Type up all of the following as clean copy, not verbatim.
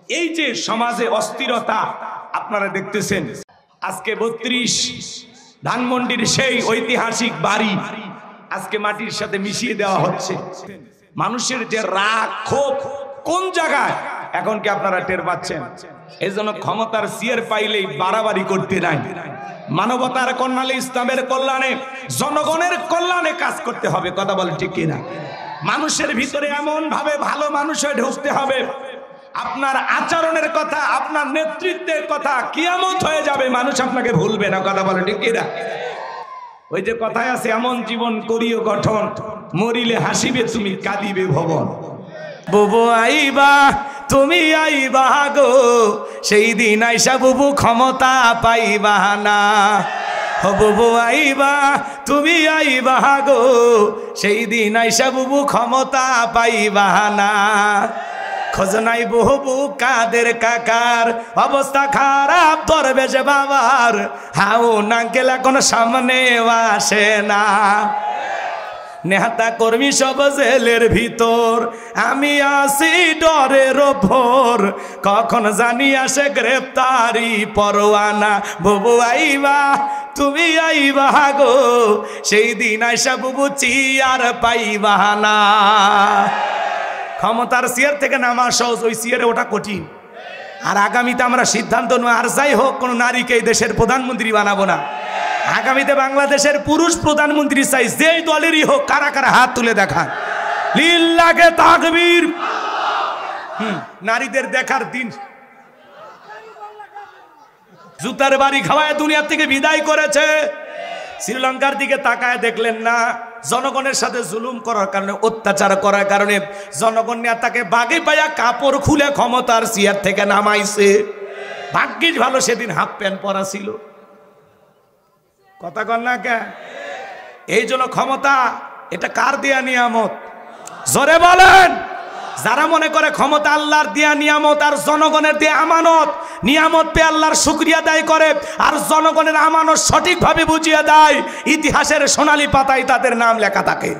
এই যে সমাজে অস্থিরতা আপনারা দেখতেছেন, আজকে ৩২ ধানমন্ডির সেই ঐতিহাসিক বাড়ি আজকে মাটির সাথে মিশিয়ে দেওয়া হচ্ছে। মানুষের যে রাগ ক্ষোভ কোন জায়গায় এখন কি আপনারা টের পাচ্ছেন? এই জন্য ক্ষমতার চেয়ার পাইলেই বাড়াবাড়ি করতে নাই, মানবতার কল্যাণে, ইসলামের কল্যাণে, জনগণের কল্যাণে কাজ করতে হবে। কথা বলে ঠিক কিনা? মানুষের ভিতরে এমন ভাবে ভালো মানুষ হয়ে ঢুকতে হবে, আপনার আচরণের কথা, আপনার নেতৃত্বের কথা কিয়ামত হয়ে যাবে, মানুষ আপনাকে ভুলবে না। কথা বলে ঠিক কিনা? ওই যে কথায় আছে, এমন জীবন করিও গঠন, মরিলে হাসিবে তুমি, কাঁদিবে ভবন। বুবু আইবা তুমি আইবা গো, সেই দিন আইসা বুবু ক্ষমতা পাইবা না। বুবু আইবা তুমি আইবা গো, সেই দিন আইসা বুবু ক্ষমতা পাইবা না। খোঁজ নাই বহু কাদের কাকার, অবস্থা খারাপ দরবেশ বাবার, হাউ নাঙ্কেল এখন সামনে আসে না। নেতা কর্মী সব জেলের ভিতর, আমি আসি ডরের ওপর, কখন জানি আসে গ্রেফতারি পরোয়ানা। বুবু আইবা তুমি আইবা গো, সেই দিন আইসা বুবু চিয়ার পাইবা না। ক্ষমতার চেয়ার থেকে নামা সহজ, ওই চেয়ারে ওটা কঠিন। আর আগামীতে আমরা সিদ্ধান্ত নেব, আর যাই হোক কোনো নারীকে এই দেশের প্রধানমন্ত্রী বানাবো না। আগামীতে বাংলাদেশের পুরুষ প্রধানমন্ত্রী চাই, যেই দলেরই হোক। কারা কারা হাত তুলে দেখান, লিল্লাহে তাকবীর। নারীদের দেখার দিন, জুতার বাড়ি খাওয়ায় দুনিয়া থেকে বিদায় করেছে। শ্রীলঙ্কার দিকে তাকায় দেখলেন না? জনগণের সাথে জুলুম করার কারণে, অত্যাচার করার কারণে জনগণ নেতাকে বাগে পায়া কাপড় খুলে ক্ষমতার চেয়ার থেকে নামাইছে। ভাগ্যিস ভালো সেদিন হাফ প্যান্ট পরা ছিল। কথা কন না কে? এই জন্য ক্ষমতা এটা কার দেয়া নিয়ামত? জোরে বলেন। যারা মনে করে ক্ষমতা আল্লাহর দেয়া নিয়ামত আর জনগণের দেয়া আমানত, নিয়ামত পেয়ে আল্লাহর শুকরিয়া আদায় করে আর জনগণের আমানত সঠিকভাবে বুঝিয়ে দেয়, ইতিহাসের সোনালী পাতায় তাদের নাম লেখা থাকে।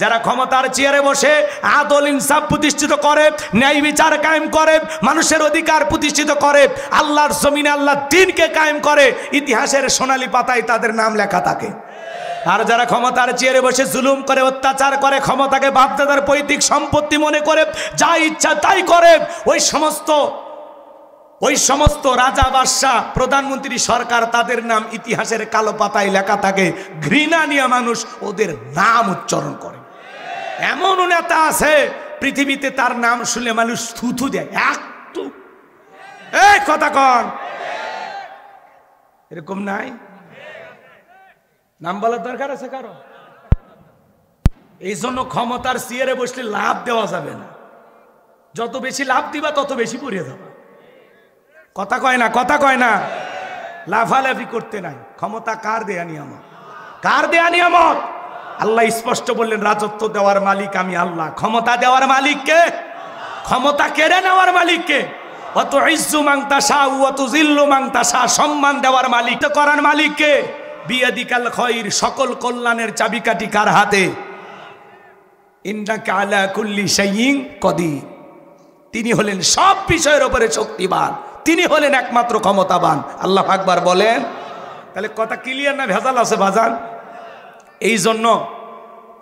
যারা ক্ষমতার চেয়ারে বসে আদল ইনসাফ প্রতিষ্ঠিত করে, ন্যায় বিচার কায়েম করে, মানুষের অধিকার প্রতিষ্ঠিত করে, আল্লাহর জমিনে আল্লাহর দ্বীনকে কায়েম করে, ইতিহাসের সোনালী পাতায় তাদের নাম লেখা থাকে। আর যারা ক্ষমতার চেয়ারে বসে জুলুম করে, অত্যাচার করে, ক্ষমতাকে বাপদাদার পৈতৃক সম্পত্তি মনে করে যা ইচ্ছা তাই করে, ওই সমস্ত রাজা বাদশাহ প্রধানমন্ত্রী সরকার, তাদের নাম ইতিহাসের কালো পাতায় লেখা থাকে। ঘৃণা নিয়ে মানুষ ওদের নাম উচ্চারণ করে। এমন নেতা আছে পৃথিবীতে, তার নাম শুনলে মানুষ থুথু দেয়। একটু এই কথা কন, এরকম নাই? নাম বলার দরকার আছে কারো? এই জন্য ক্ষমতার চেয়ারে বসলে লাভ দেওয়া যাবে না। যত বেশি লাভ দিবা তত বেশি পড়ে যাবে। কথা কয় না? কথা কয় না? লাফালাফি করতে নাই। ক্ষমতা কার দেয়া নিয়ামত? কার দেয়া নিয়ামত? আল্লাহ স্পষ্ট বললেন, রাজত্ব দেওয়ার মালিক আমি আল্লাহ। ক্ষমতা দেওয়ার মালিক কে? ক্ষমতা কেড়ে নেওয়ার মালিক কে? অত ইজ্জু মান তাশা ওয়া তুযিল্লু মান তাশা, সম্মান দেওয়ার মালিক, করার মালিক কে? বিয়াদিকাল খায়র, সকল কল্যাণের চাবিকাঠি কার হাতে? ইন্নাকা আলা কুল্লি শাইইন কদির। তিনি হলেন সব বিষয়ের উপরে শক্তিমান, তিনি হলেন একমাত্র ক্ষমতাবান। আল্লাহু আকবার বলেন। তাহলে কথা ক্লিয়ার না ভেজাল আছে বাজান? এই জন্য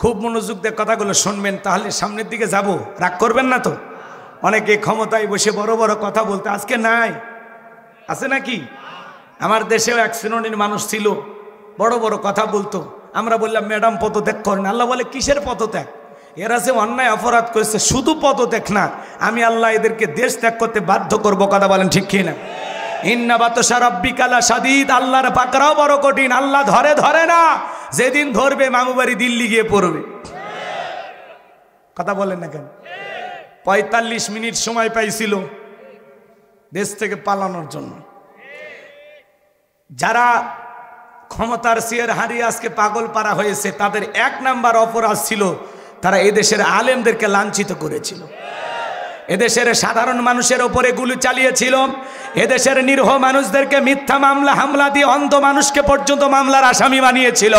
খুব মনোযোগ দিয়ে কথাগুলো শুনবেন, তাহলে সামনের দিকে যাব। রাগ করবেন না তো? অনেকে ক্ষমতায় বসে বড় বড় কথা বলতে, আজকে নাই, আছে নাকি? আমার দেশেও এক শ্রেণীর মানুষ ছিল, বড় বড় কথা বলতো। আমরা বললাম ম্যাডাম পদত্যাগ করেন। আল্লাহ বলে কিসের পদত্যাগ? এরা যে অন্যায় অপরাধ করেছে, শুধু পদত্যাগ না, আমি আল্লাহ এদেরকে দেশ ত্যাগ করতে বাধ্য করব। কথা বলেন ঠিক কি না? ইন্না বাতশা রাব্বিকা লাশাদীদ, আল্লাহর পাকড়াও বড় কঠিন। আল্লাহ ধরে না, যেদিন ধরবে মামু বাড়ি দিল্লি গিয়ে পড়বে। কথা বলেন না কেন? ৪৫ মিনিট সময় পাইছিল দেশ থেকে পালানোর জন্য। যারা ক্ষমতার চেয়ার হারিয়ে আজকে পাগল পারা হয়েছে, তাদের ১ নাম্বার অপরাধ ছিল তারা এদেশের আলেমদেরকে লাঞ্ছিত করেছিল, এদেশের সাধারণ মানুষের ওপরে গুলি চালিয়েছিল, এদেশের নিরীহ মানুষদেরকে মিথ্যা মামলা হামলা দিয়ে অন্ধ মানুষকে পর্যন্ত মামলার আসামি বানিয়েছিল।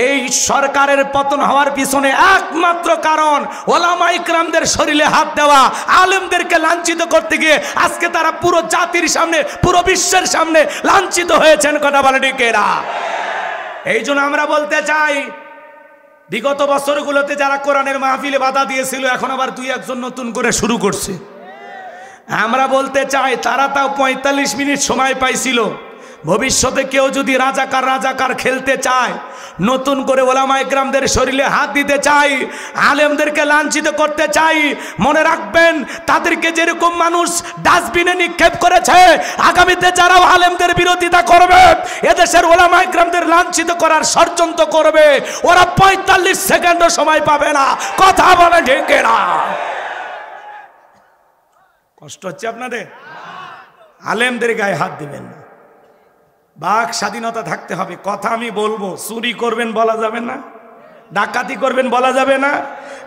এই সরকারের পতন হওয়ার পিছনে একমাত্র কারণ ওলামা ইকরামদের শরীরে হাত দেওয়া, আলেমদেরকে লাঞ্ছিত করতে গিয়ে আজকে তারা পুরো জাতির সামনে, পুরো বিশ্বের সামনে লাঞ্ছিত হয়েছেন। কথা বলে ঠিক এরা। এই জন্য আমরা বলতে চাই, বিগত বছরগুলোতে যারা কোরআনের মাহফিলে বাধা দিয়েছিল এখন আবার দুই একজন নতুন করে শুরু করছে। আমরা বলতে চাই তারা তাও 45 মিনিট সময় পাইছিল। ভবিষ্যতে কেউ যদি রাজাকার খেলতে চায়, নতুন করে ওলামা ইকরামদের শরীরে হাত দিতে চাই, আলেমদেরকে লাঞ্ছিত করতে চাই, মনে রাখবেন তাদেরকে যেরকম মানুষ ডাস্টবিনে নিক্ষেপ করেছে, আগামীতে যারা আলেমদের বিরোধিতা করবে, এদেশের ওলামা ইকরামদের লাঞ্ছিত করার ষড়যন্ত্র করবে, ওরা 45 সেকেন্ডও সময় পাবে না। কথা বলে ঠিক না? কষ্ট হচ্ছে আপনাদের? আলেমদের গায়ে হাত দিবেন না। বাক স্বাধীনতা থাকতে হবে। কথা আমি বলবো, চুরি করবেন বলা যাবে না, ডাকাতি করবেন বলা যাবে না,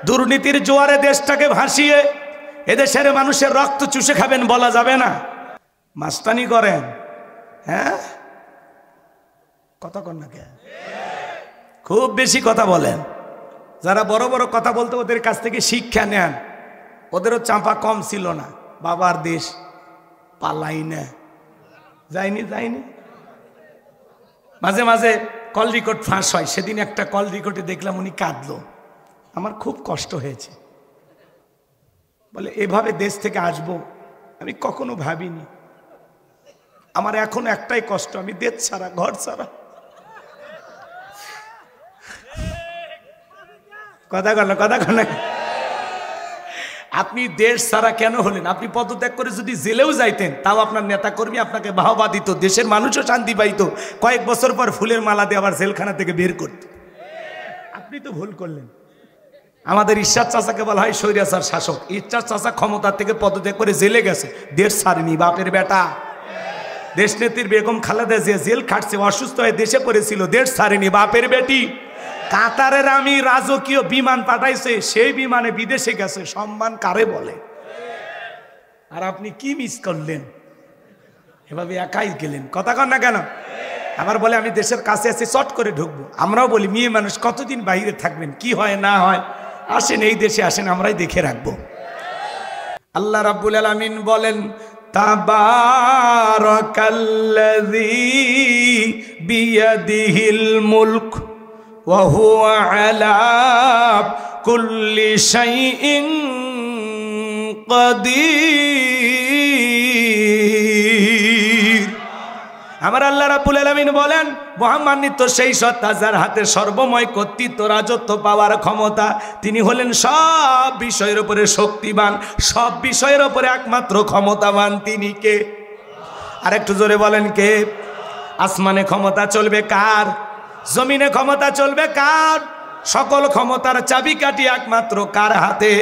দুর্নীতির জোয়ারে দেশটাকে ভাসিয়ে এদেশের মানুষের রক্ত চুষে খাবেন বলা যাবে না। মাস্তানি করেন, হ্যাঁ কথা কন না কে? খুব বেশি কথা বলেন। যারা বড় বড় কথা বলতো ওদের কাছ থেকে শিক্ষা নেন। ওদেরও চাপা কম ছিল না। বাবার দেশ পালাই না, যায়নি। মাঝে মাঝে কল রেকর্ড ফাঁস হয়। সেদিন একটা কল রেকর্ডে দেখলাম উনি কাঁদলো। আমার খুব কষ্ট হয়েছে। বলে এভাবে দেশ থেকে আসবো আমি কখনো ভাবিনি। আমার এখন একটাই কষ্ট, আমি দেশ ছাড়া, ঘর ছাড়া। কথা কন। আপনি দেশ ছাড়া কেন হলেন? আপনি পদত্যাগ করে যদি জেলেও যাইতেন তাও আপনার নেতা কর্মী আপনাকে বাহবা দিত, দেশের মানুষও শান্তি পাইত। কয়েক বছর পর ফুলের মালা দিয়ে আবার জেলখানা থেকে বের করত। আপনি তো ভুল করলেন। আমাদের ইরশাদ চাচাকে বলা হয় স্বৈরাচার শাসক। ইরশাদ চাচা ক্ষমতা থেকে পদত্যাগ করে জেলে গেছে, দেশ ছাড়েনি। বাপের বেটা। দেশনেত্রীর বেগম খালেদা জিয়া জেল খাটছে, অসুস্থ হয়ে দেশে পড়েছিল, দেশ ছাড়েনি। বাপের বেটি। কাতারের আমি রাজকীয় বিমান পাঠাইছে, সেই বিমানে বিদেশে গেছে। সম্মান কারে বলে? আর আপনি কি মিস করলেন? এভাবে একাই গেলেন। কথা কন না কেন? আবার বলে আমি দেশের কাছে আছি, চট করে ঢুকবো। আমরাও বলি মেয়ে মানুষ কতদিন বাইরে থাকবেন, কি হয় না হয়, আসেন এই দেশে আসেন, আমরাই দেখে রাখবো। আল্লাহ রাব্বুল আলামিন বলেন তাবারাকাল্লাযী বিয়াদিহিল মুলক ওয়া হুয়া আলা কুল্লি শাইইন কাদির। আমার আল্লাহ রাব্বুল আলামিন বলেন মহামান্বিত সেই সত্তা যার হাতে সর্বময় কর্তৃত্ব, রাজত্ব পাওয়ার ক্ষমতা। তিনি হলেন সব বিষয়ের উপরে শক্তিমান, সব বিষয়ের উপরে একমাত্র ক্ষমতাবান। তিনি কে? আর একটু জোরে বলেন কে? আসমানে ক্ষমতা চলবে কার? জমিনে ক্ষমতা চলবে কার? সকল ক্ষমতার চাবিকাঠি একমাত্র কার হাতে?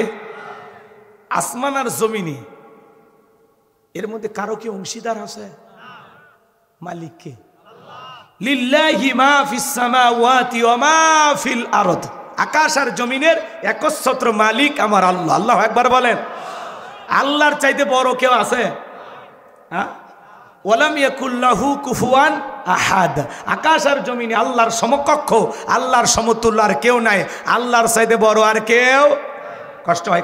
আসমান আর জমিনে। এর মধ্যে কারো কি অংশীদার আছে? মালিককে। লিল্লাহি মা ফিস সামাওয়াতি ওয়া মা ফিল আরদ। আকাশ আর জমিনের একচ্ছত্র মালিক আমার আল্লাহ। আল্লাহু আকবার বলেন। আল্লাহর চাইতে বড় কেউ আছে? হ্যাঁ, ওয়ালাম ইয়াকুল্লাহু কুফুয়ান আহাদ। আকাশ আর জমিনে আল্লাহর সমকক্ষ, আল্লাহর সমতুল্য আর কেউ নাই। আল্লাহর চাইতে বড় আর কেউ?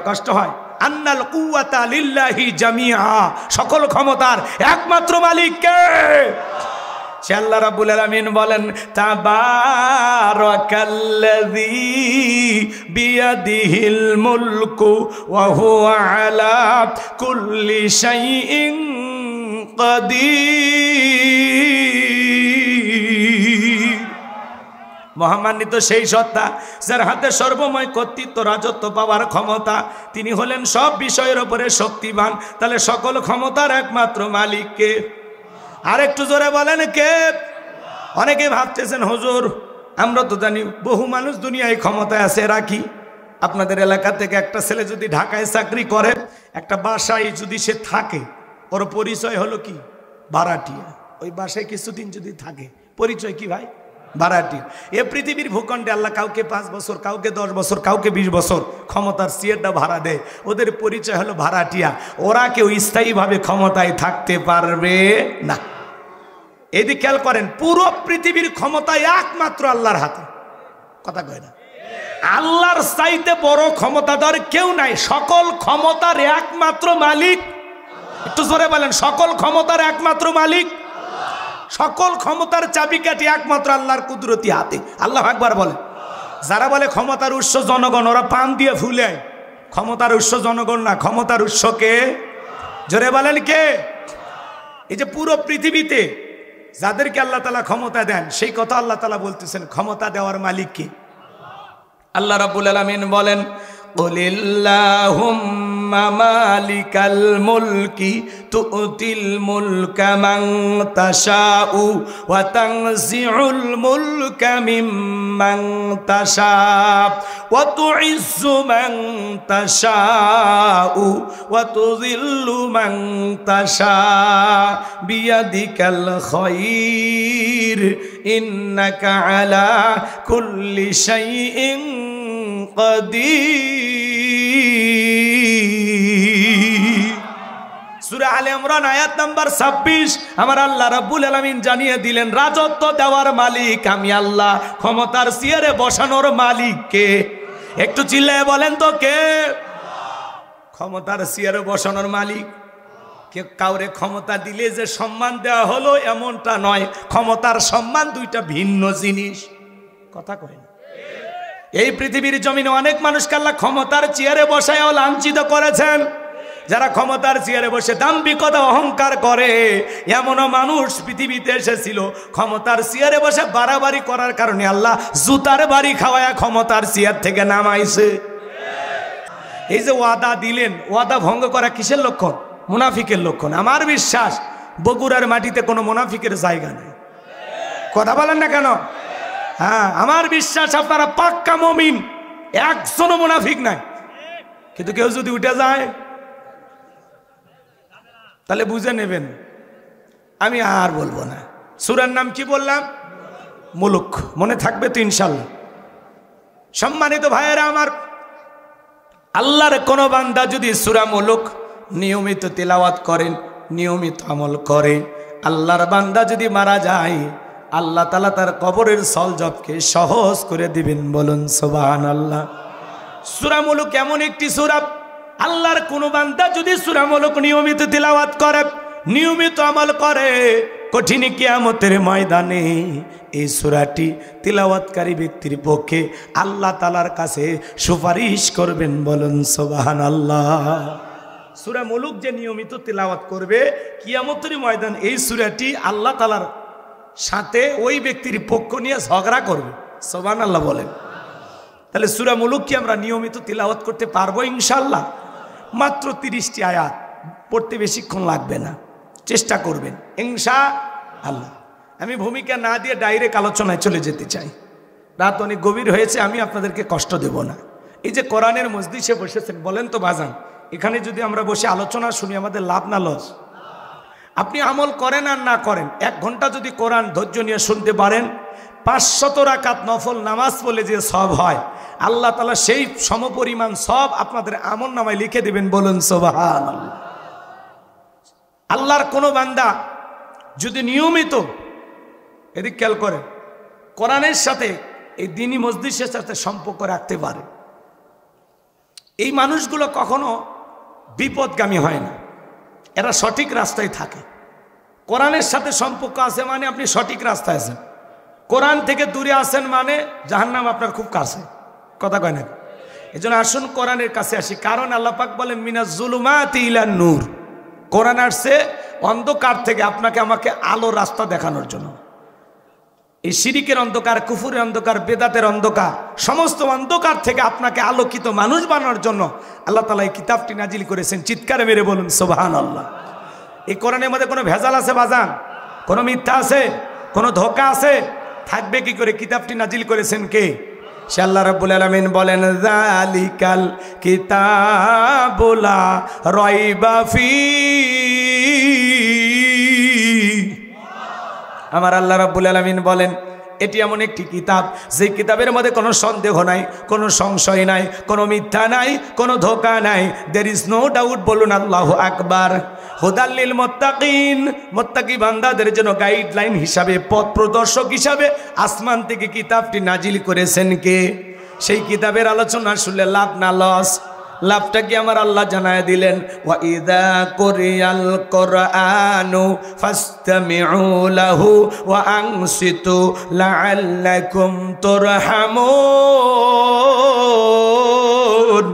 কষ্ট হয়। আন্নাল কুওয়াতা লিল্লাহি জামিআ। সকল ক্ষমতার একমাত্র মালিক কে? সে আল্লাহ রাব্বুল আলামিন বলেন তাবারাকাল্লাযী বিয়াদিহিল মুলকু ওয়া হুয়া আলা কুল্লি শাইইন কাদির। মহামান্বিত সেই সত্তা যার হাতে সর্বময় কর্তৃত্ব, রাজত্ব পাওয়ার ক্ষমতা। তিনি হলেন সব বিষয়ের উপরে শক্তিমান। তাহলে সকল ক্ষমতার একমাত্র মালিককে? আর একটু জোরে বলেন কে? অনেকে ভাবতেছেন হুজুর আমরা তো জানি বহু মানুষ দুনিয়ায় ক্ষমতায় আছে, এরা কি? আপনাদের এলাকা থেকে একটা ছেলে যদি ঢাকায় চাকরি করে, একটা বাসায় যদি সে থাকে, ওর পরিচয় হলো কি? ভাড়াটিয়া। ওই বাসায় কিছুদিন যদি থাকে, পরিচয় কি ভাই? ভাড়াটিয়া। এ পৃথিবীর ভূখণ্ডে আল্লাহ কাউকে 5 বছর, কাউকে 10 বছর, কাউকে 20 বছর ক্ষমতার চেয়ারটা ভাড়া দেয়। ওদের পরিচয় হলো ভাড়াটিয়া। ওরা কেউ স্থায়ীভাবে ক্ষমতায় থাকতে পারবে না। এদিকে খেয়াল করেন, পুরো পৃথিবীর ক্ষমতা একমাত্র আল্লাহর হাতে। কথা কয় না। আল্লাহর চাইতে বড় ক্ষমতাধর কেউ নাই। সকল ক্ষমতার একমাত্র মালিক, একটু জোরে বলেন, সকল ক্ষমতার একমাত্র মালিক, সকল ক্ষমতার চাবিকাঠি একমাত্র আল্লাহর কুদরতি হাতে। আল্লাহু আকবার বলে। যারা বলে ক্ষমতার উৎস জনগণ, ওরা পান দিয়ে ফুলে। ক্ষমতার উৎস জনগণ না, ক্ষমতার উৎস কে? জোরে বলেন কে? এই যে পুরো পৃথিবীতে যাদেরকে আল্লাহ তাআলা ক্ষমতা দেন, সেই কথা আল্লাহ তাআলা বলতেছেন, ক্ষমতা দেওয়ার মালিক কে? আল্লাহ রাব্বুল আলামিন বলেন, কুলিল্লাহুম্মা মালিকাল মুলকি তুতিল মুলকা মান তাশাউ ওয়া তানজিউল মুলকা মিম্মান তাশা ওয়া তুইজ্জু মান তাশাউ ওয়া তুযিল্লু মান তাশা বিয়াদিকাল খায়র ইন্নাকা আলা কুল্লি শাইইন সূরা আলে ইমরান আয়াত নাম্বার 26 আমার আল্লাহ রাব্বুল আলামিন জানিয়ে দিলেন, রাজত্ব দেওয়ার মালিক আমি আল্লাহ, ক্ষমতার চেয়ারে বসানোর মালিক কে? একটু চিল্লায়ে বলেন তো কে? ক্ষমতার চেয়ারে বসানোর মালিক কে? কাউরে ক্ষমতা দিলে যে সম্মান দেওয়া হলো এমনটা নয়। ক্ষমতার সম্মান দুইটা ভিন্ন জিনিস। কথা কয় না? এই পৃথিবীর জমিনে অনেক মানুষকে আল্লাহ ক্ষমতার চেয়ারে বসায়ও লাঞ্ছিত করেছেন। যারা ক্ষমতার চেয়ারে বসে দাম্ভিকতা অহংকার করে, এমনও মানুষ পৃথিবীতে এসেছিল ক্ষমতার চেয়ারে বসে বাড়াবাড়ি করার কারণে আল্লাহ জুতার বাড়ি খাওয়ায়া ক্ষমতার চেয়ার থেকে নামাইছে। এই যে ওয়াদা দিলেন, ওয়াদা ভঙ্গ করা কিসের লক্ষণ? মুনাফিকের লক্ষণ। আমার বিশ্বাস বগুড়ার মাটিতে কোনো মুনাফিকের জায়গা নেই। কথা বলেন না কেন? হ্যাঁ, আমার বিশ্বাস আপনারা পাক্কা মুমিন, একজনও মুনাফিক নাই। কিন্তু কেউ যদি উঠে যায় তাহলে বুঝে নেবেন। আমি আর বলবো না। সূরার নাম কি বললাম? মুলুক। মনে থাকবে তো ইনশাল্লাহ। সম্মানিত ভাইয়েরা আমার, আল্লাহর কোন বান্দা যদি সূরা মুলুক নিয়মিত তিলাওয়াত করেন, নিয়মিত আমল করে, আল্লাহর বান্দা যদি মারা যায়, আল্লাহ তাআলা তার কবরের সলজবকে সহজ করে দিবেন। বলুন সুবহানাল্লাহ। সূরা মুলুক এমন একটি সূরা, আল্লাহর কোন বান্দা যদি সূরা মুলুক নিয়মিত তিলাওয়াত করে, নিয়মিত আমল করে, কঠিন কিয়ামতের ময়দানে এই সূরাটি তিলাওয়াতকারী ব্যক্তির পক্ষে আল্লাহ তাআলার কাছে সুপারিশ করবেন। বলুন সুবহানাল্লাহ। সূরা মুলুক যে নিয়মিত তিলাওয়াত করবে, কিয়ামতের ময়দান এই সূরাটি আল্লাহ তাআলার সাথে ওই ব্যক্তির পক্ষ নিয়ে ঝগড়া করবে। সুবহানাল্লাহ বলেন। তাহলে সূরা মুলুক কি আমরা নিয়মিত তিলাওয়াত করতে পারবো ইনশাআল্লাহ? মাত্র 30টি আয়াত, পড়তে বেশিক্ষণ লাগবে না, চেষ্টা করবেন ইনশাআল্লাহ। আমি ভূমিকা না দিয়ে ডাইরেক্ট আলোচনায় চলে যেতে চাই। রাত অনেক গভীর হয়েছে, আমি আপনাদেরকে কষ্ট দেব না। এই যে কোরআনের মজলিসে বসেছেন, বলেন তো বাজান, এখানে যদি আমরা বসে আলোচনা শুনি আমাদের লাভ না লস? আপনি আমল করেন আর না করেন, 1 ঘন্টা যদি কোরআন ধৈর্য নিয়ে শুনতে পারেন, 500 রাকাত নফল নামাজ পড়লে যে সব হয়, আল্লাহ তাআলা সেই সমপরিমাণ সব আপনাদের আমলনামায় লিখে দিবেন। বলুন সুবহানাল্লাহ। আল্লাহর কোন বান্দা যদি নিয়মিত এদিক খেয়াল করে কোরআনের সাথে, এই দ্বীনি মজলিসের সাথে সম্পর্ক রাখতে পারে, এই মানুষগুলো কখনো বিপদগামী হয় না। এরা সঠিক রাস্তায় থাকে। কোরআনের সাথে সম্পর্ক আছে মানে আপনি সঠিক রাস্তায় আছেন। কোরআন থেকে দূরে আছেন মানে জাহান্নাম আপনার খুব কাছে। কথা কয় না? এজন্য আসুন কোরআনের কাছে আসি। কারণ আল্লাহ পাক বলেন মিনাজ জুলুমাতি ইলান নূর। কোরআন আসছে অন্ধকার থেকে আপনাকে আমাকে আলো রাস্তা দেখানোর জন্য। এই শিরিকের অন্ধকার, কুফুরের অন্ধকার, বেদাতের অন্ধকার, সমস্ত অন্ধকার থেকে আপনাকে আলোকিত মানুষ বানানোর জন্য আল্লাহ তাআলা এই কিতাবটি নাজিল করেছেন। চিৎকারে মেরে বলুন সুবহানাল্লাহ। এই কোরআনের মধ্যে কোনো ভেজাল আছে বাজান? কোনো মিথ্যা আছে? কোনো ধোঁকা আছে? থাকবে কি করে? কিতাবটি নাজিল করেছেন কে? সে আল্লাহ রাব্বুল আলামিন বলেন যালিকাল কিতাবু লা রাইবা ফি। আমার আল্লাহ রাব্বুল আলামিন বলেন এটি এমন একটি কিতাব যে কিতাবের মধ্যে কোনো সন্দেহ নাই, কোনো সংশয় নাই, কোনো মিথ্যা নাই, কোনো ধোঁকা নাই। There is no doubt. বলুন আল্লাহু আকবার। হুদাল্লিল মুত্তাকিন, মুত্তাকি বান্দাদের জন্য গাইডলাইন হিসাবে, পথ প্রদর্শক হিসাবে আসমান থেকে কিতাবটি নাজিল করেছেন কে? সেই কিতাবের আলোচনা শুনলে লাভ না লস? লাভটা কি আমার আল্লাহ জানায় দিলেন, ওয়া ইযা কুরিয়াল কুরআনু ফাসতামিউ লাহু ওয়া আনসিতু লাআল্লাকুম তুরহামুন।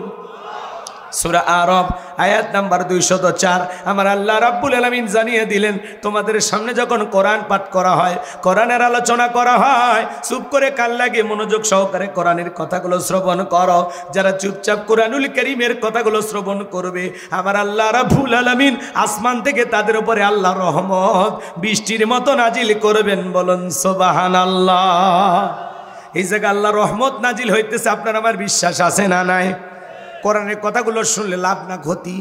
সূরা আরব আয়াত নাম্বার 204। আমার আল্লাহ রাব্বুল আলামিন জানিয়ে দিলেন, তোমাদের সামনে যখন কোরআন পাঠ করা হয়, কোরআনের আলোচনা করা হয়, চুপ করে কান লাগিয়ে মনোযোগ সহকারে কোরআনের কথাগুলো শ্রবণ করো। যারা চুপচাপ কোরআনুল কারীমের কথাগুলো শ্রবণ করবে, আমার আল্লাহ রাব্বুল আলামিন আসমান থেকে তাদের উপরে আল্লাহর রহমত বৃষ্টির মতো নাজিল করবেন। বলুন সুবহানাল্লাহ। এই জায়গায় আল্লাহর রহমত নাজিল হইতেছে, আপনার আমার বিশ্বাস আছে না নাই? কোরআনের কথাগুলো শুনলে লাভ না ক্ষতি?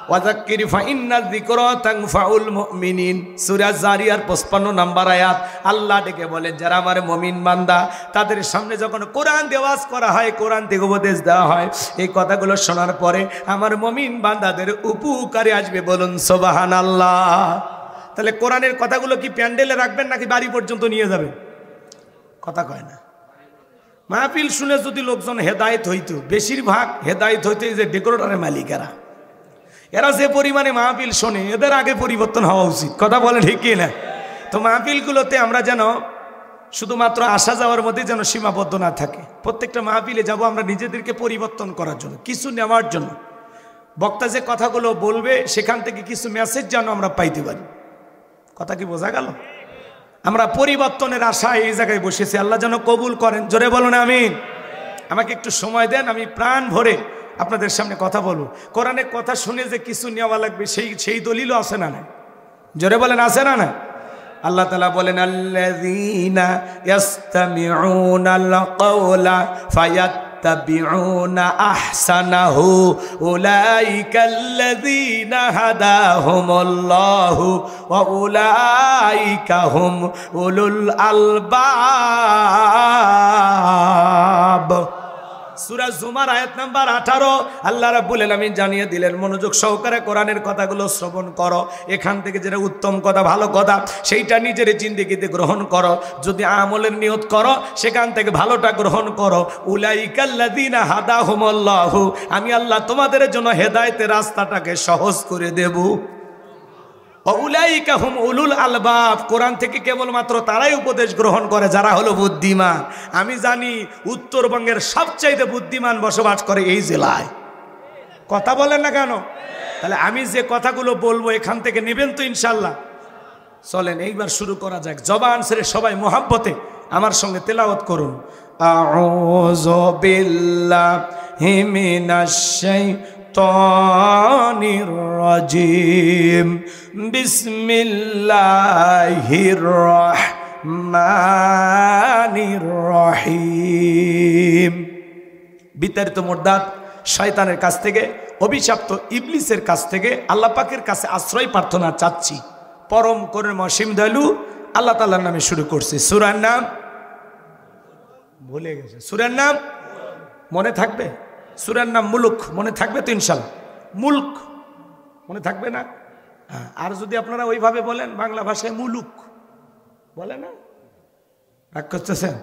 ওয়াযাক্কির ফাইন্নায যিকরা তানফাউল মুমিনিন। সূরা জারিয়ার 55 নম্বর আয়াত। আল্লাহ ডেকে বলেন, যারা আমার মুমিন বান্দা, তাদের সামনে যখন কোরআন দেওয়াজ করা হয়, কোরআন থেকে উপদেশ দেওয়া হয়, এই কথাগুলো শোনার পরে আমার মুমিন বান্দাদের উপকারে আসবে। বলুন সুবহানাল্লাহ। তাহলে কোরআনের কথাগুলো কি প্যান্ডেলে রাখবেন নাকি বাড়ি পর্যন্ত নিয়ে যাবেন? কথা কয় না। মাহফিল শুনে যদি লোকজন হেদায়েত হইতো, বেশিরভাগ হেদায়েত হইতো এই যে ডেকোরেটরের মালিকেরা। এরা যে পরিমাণে মাহফিল শোনে, এদের আগে পরিবর্তন হওয়া উচিত। কথা বলে ঠিক কি না? তো মাহফিলগুলোতে আমরা যেন শুধুমাত্র আসা যাওয়ার মধ্যে যেন সীমাবদ্ধ না থাকে। প্রত্যেকটা মাহফিলে যাব আমরা নিজেদেরকে পরিবর্তন করার জন্য, কিছু নেওয়ার জন্য। বক্তা যে কথাগুলো বলবে সেখান থেকে কিছু মেসেজ যেন আমরা পাইতে পারি। কথা কি বোঝা গেল? আমরা পরিবর্তনের আশায় এই জায়গায় বসেছি। আল্লাহ যেন কবুল করেন। জোরে বলুন আমিন। আমাকে একটু সময় দেন, আমি প্রাণ ভরে আপনাদের সামনে কথা বলবো। কোরআনের কথা শুনে যে কিছু নেওয়া লাগবে সেই দলিলও আছে না না? জোরে বলেন আছে না না? আল্লাহ তাআলা বলেন, আল্লাযীনা ইয়াসতামিউনাল কাওলা ফায়াত্তাবিউনা আহসানাহু উলাইকাল্লাযীনা হাদাহুমুল্লাহু ওয়া উলাইকা হুম উলুল আলবাব। সূরা জুমার আয়াত নাম্বার 18। আল্লাহ রাব্বুল আলামিন জানিয়ে দিলেন, মনোযোগ সহকারে কোরআনের কথাগুলো শ্রবণ করো। এখান থেকে যেটা উত্তম কথা, ভালো কথা, সেইটা নিজের জিন্দেগিতে গ্রহণ করো। যদি আমলের নিয়ত করো, সেখান থেকে ভালোটা গ্রহণ করো। উলাইকাল্লাযীনা হাদাহুমুল্লাহু, আমি আল্লাহ তোমাদের জন্য হেদায়েতের রাস্তাটাকে সহজ করে দেব। উলাইকা হুম উলুল আলবাব, কোরআন থেকে কেবলমাত্র তারাই উপদেশ গ্রহণ করে যারা হলো বুদ্ধিমান। আমি জানি উত্তরবঙ্গের সবচাইতে বুদ্ধিমান বসবাস করে এই জেলায়। কথা বলেন না কেন? তাহলে আমি যে কথাগুলো বলবো এখান থেকে নেবেন তো ইনশাল্লাহ? চলেন এইবার শুরু করা যাক। জবান ছেড়ে সবাই মোহাব্বতে আমার সঙ্গে তেলাওয়াত করুন। আউযু বিল্লাহি মিনাশ শাইতানির রাজিম। বিসমিল্লাহির রহমানির রহিম। বিতাড়িত মুরদাদ শয়তানের কাছ থেকে, অভিশপ্ত ইবলিসের কাছ থেকে আল্লাহ পাকের কাছে আশ্রয় প্রার্থনা চাচ্ছি। পরম করুণা অসীম দয়ালু আল্লাহ তাআলার নামে শুরু করছি। সূরার নাম ভুলে গেছে। সূরার নাম মনে থাকবে? সূরার নাম মুলক। মনে থাকবে তো ইনশাআল্লাহ? মুলক মনে থাকবে না? আর যদি আপনারা ওইভাবে বলেন বাংলা ভাষায় মুলুক বলে না, রাগ করতেছেন?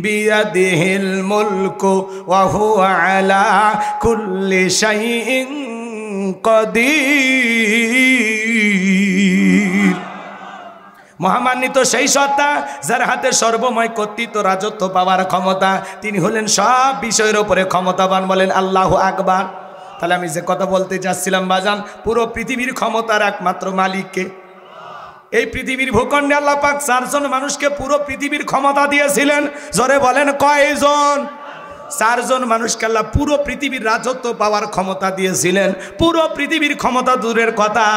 বিয়াদিহিল মুলকু ওয়া হুয়া আলা কুল্লি শাইইন কাদির। মহামান্বিত সেই সত্তা যার হাতে সর্বময় কর্তৃত্ব, রাজত্ব পাওয়ার ক্ষমতা। তিনি হলেন সব বিষয়ের উপরে ক্ষমতাবান। বলেন আল্লাহু আকবার। তাহলে আমি যে কথা বলতে যাচ্ছিলাম বাজান, পুরো পৃথিবীর ক্ষমতার একমাত্র মালিককে। এই পৃথিবীর ভূখণ্ডে আল্লাহ পাক 4 জন মানুষকে পুরো পৃথিবীর ক্ষমতা দিয়েছিলেন। জোরে বলেন কয়জন? 4 জন মানুষকে আল্লাহ পুরো পৃথিবীর রাজত্ব পাওয়ার ক্ষমতা দিয়েছিলেন। পুরো পৃথিবীর ক্ষমতা দূরের কথা,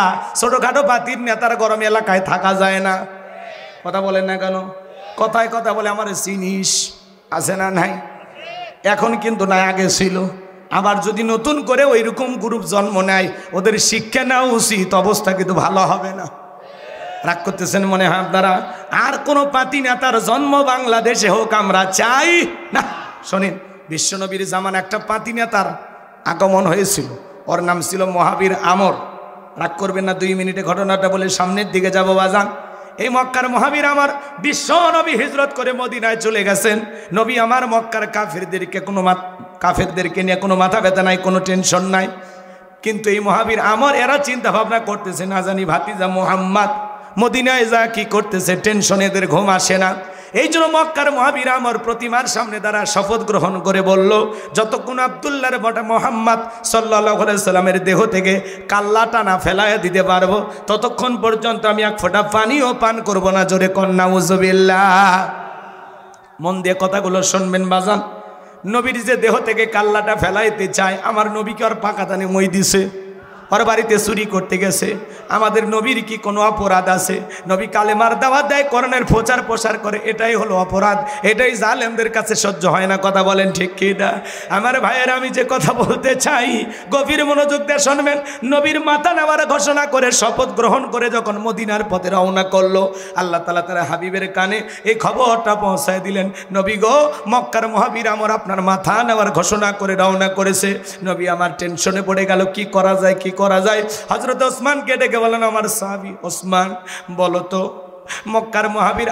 ছোটখাটো বাতির নেতার গরম এলাকায় থাকা যায় না। কথা বলেন না কেন? কথায় কথা বলে আমার চিনিস আছে না নাই? এখন কিন্তু নাই, আগে ছিল। আবার যদি নতুন করে ওইরকম গ্রুপ জন্ম নেয়, ওদের শিক্ষা নেওয়া উচিত, অবস্থা কিন্তু ভালো হবে না। রাগ করতেছেন মনে হয় আপনারা। আর কোন পাতি নেতার জন্ম বাংলাদেশে হোক আমরা চাই না। শোনেন, বিশ্বনবীর জামান একটা পাতি নেতার আগমন হয়েছিল, ওর নাম ছিল মহাবীর আমর। রাগ করবেন না, 2 মিনিটে ঘটনাটা বলে সামনের দিকে যাব বাজান। এই মক্কার মহাবীর আমার বিশ্ব নবী হিজরত করে মদিনায় চলে গেছেন। নবী আমার মক্কার কাফেরদেরকে নিয়ে কোনো মাথা ব্যথা নাই, কোনো টেনশন নাই। কিন্তু এই মহাবীর আমার এরা চিন্তা ভাবনা করতেছে, না জানি ভাতিজা মুহাম্মদ মদিনায় যা কি করতেছে, টেনশন এদের ঘুম আসে না। এই জন্য মক্কার মহাবীর আমার প্রতিমার সামনে দ্বারা শপথ গ্রহণ করে বলল, যতক্ষণ আব্দুল্লাহর বটা মোহাম্মদ সাল্লাল্লাহু আলাইহি সাল্লামের দেহ থেকে কাল্লাটা না ফেলায় দিতে পারবো, ততক্ষণ পর্যন্ত আমি এক ফোঁটা পানিও পান করব না। জোরে কন্যা উযুবিল্লাহ। মন দিয়ে কথাগুলো শুনবেন বাজান। নবীর যে দেহ থেকে কাল্লাটা ফেলাইতে চায়, আমার নবীকে আর পাকা দানে মই দিছে, ওর বাড়িতে চুরি করতে গেছে। আমাদের নবীর কি কোনো অপরাধ আছে? নবী কালেমার দাওয়াত দেয়, কোরআনের প্রচার প্রসার করে, এটাই হলো অপরাধ। এটাই জালেমদের কাছে সহ্য হয় না। কথা বলেন ঠিক কি না? আমার ভাইয়ের, আমি যে কথা বলতে চাই গভীর মনোযোগ দিয়ে শুনবেন। নবীর মাথা নেওয়ার ঘোষণা করে শপথ গ্রহণ করে যখন মদিনার পথে রওনা করলো, আল্লাহ তাআলা তার হাবিবের কানে এই খবরটা পৌঁছায় দিলেন, নবী গো, মক্কার মহাবীর আমার আপনার মাথা নেওয়ার ঘোষণা করে রওনা করেছে। নবী আমার টেনশনে পড়ে গেল, কি করা যায়, কি করা যায়। হযরত ওসমানকে ডেকে বলেন, আমার সাহাবী ওসমান, বলো তো, মক্কার মহাবীর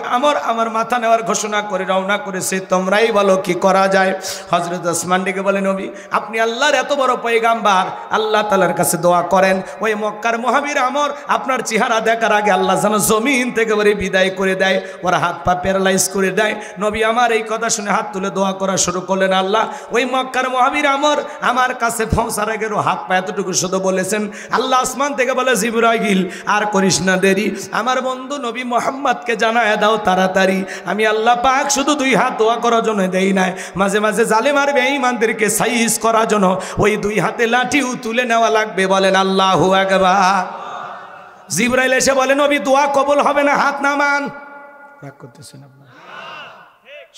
আমার মাথা নেওয়ার ঘোষণা করে রওনা করেছে, তোমরাই বলো কি করা যায়। হযরত ওসমান ডেকে বলেন, নবী আপনি আল্লাহর এত বড় পয়গাম্বার, আল্লাহ তাআলার কাছে দোয়া করেন, ওই মক্কার মহাবীর আপনার চেহারা দেখার আগে আল্লাহ যেন জমিন থেকে বলে বিদায় করে দেয়, ওরা হাত পা প্যারালাইজ করে দেয়। নবী আমার এই কথা শুনে হাত তুলে দোয়া করা শুরু করলেন, আল্লাহ ওই মক্কার মহাবীর আমার কাছে পৌঁছার আগে হাত পা এতটুকু শুধু বলেছেন। আল্লাহ আসমান থেকে বলে, জিবরাইল আর করিস না দেরি, আমার বন্ধু নবী মুহাম্মদকে জানায় দাও তাড়াতাড়ি। আমি আল্লাহ পাক শুধু 2 হাত দোয়া করার জন্য দেই নাই, মাঝে মাঝে জালেম আর বেঈমানদেরকে সাইজ করার জন্য ওই 2 হাতে লাঠিও তুলে নেওয়া লাগবে। বলেন আল্লাহু আকবার। জিবরাইল এসে বলে, নবী দোয়া কবুল হবে না, হাত নামান। রাগ করতেছেন আপনারা?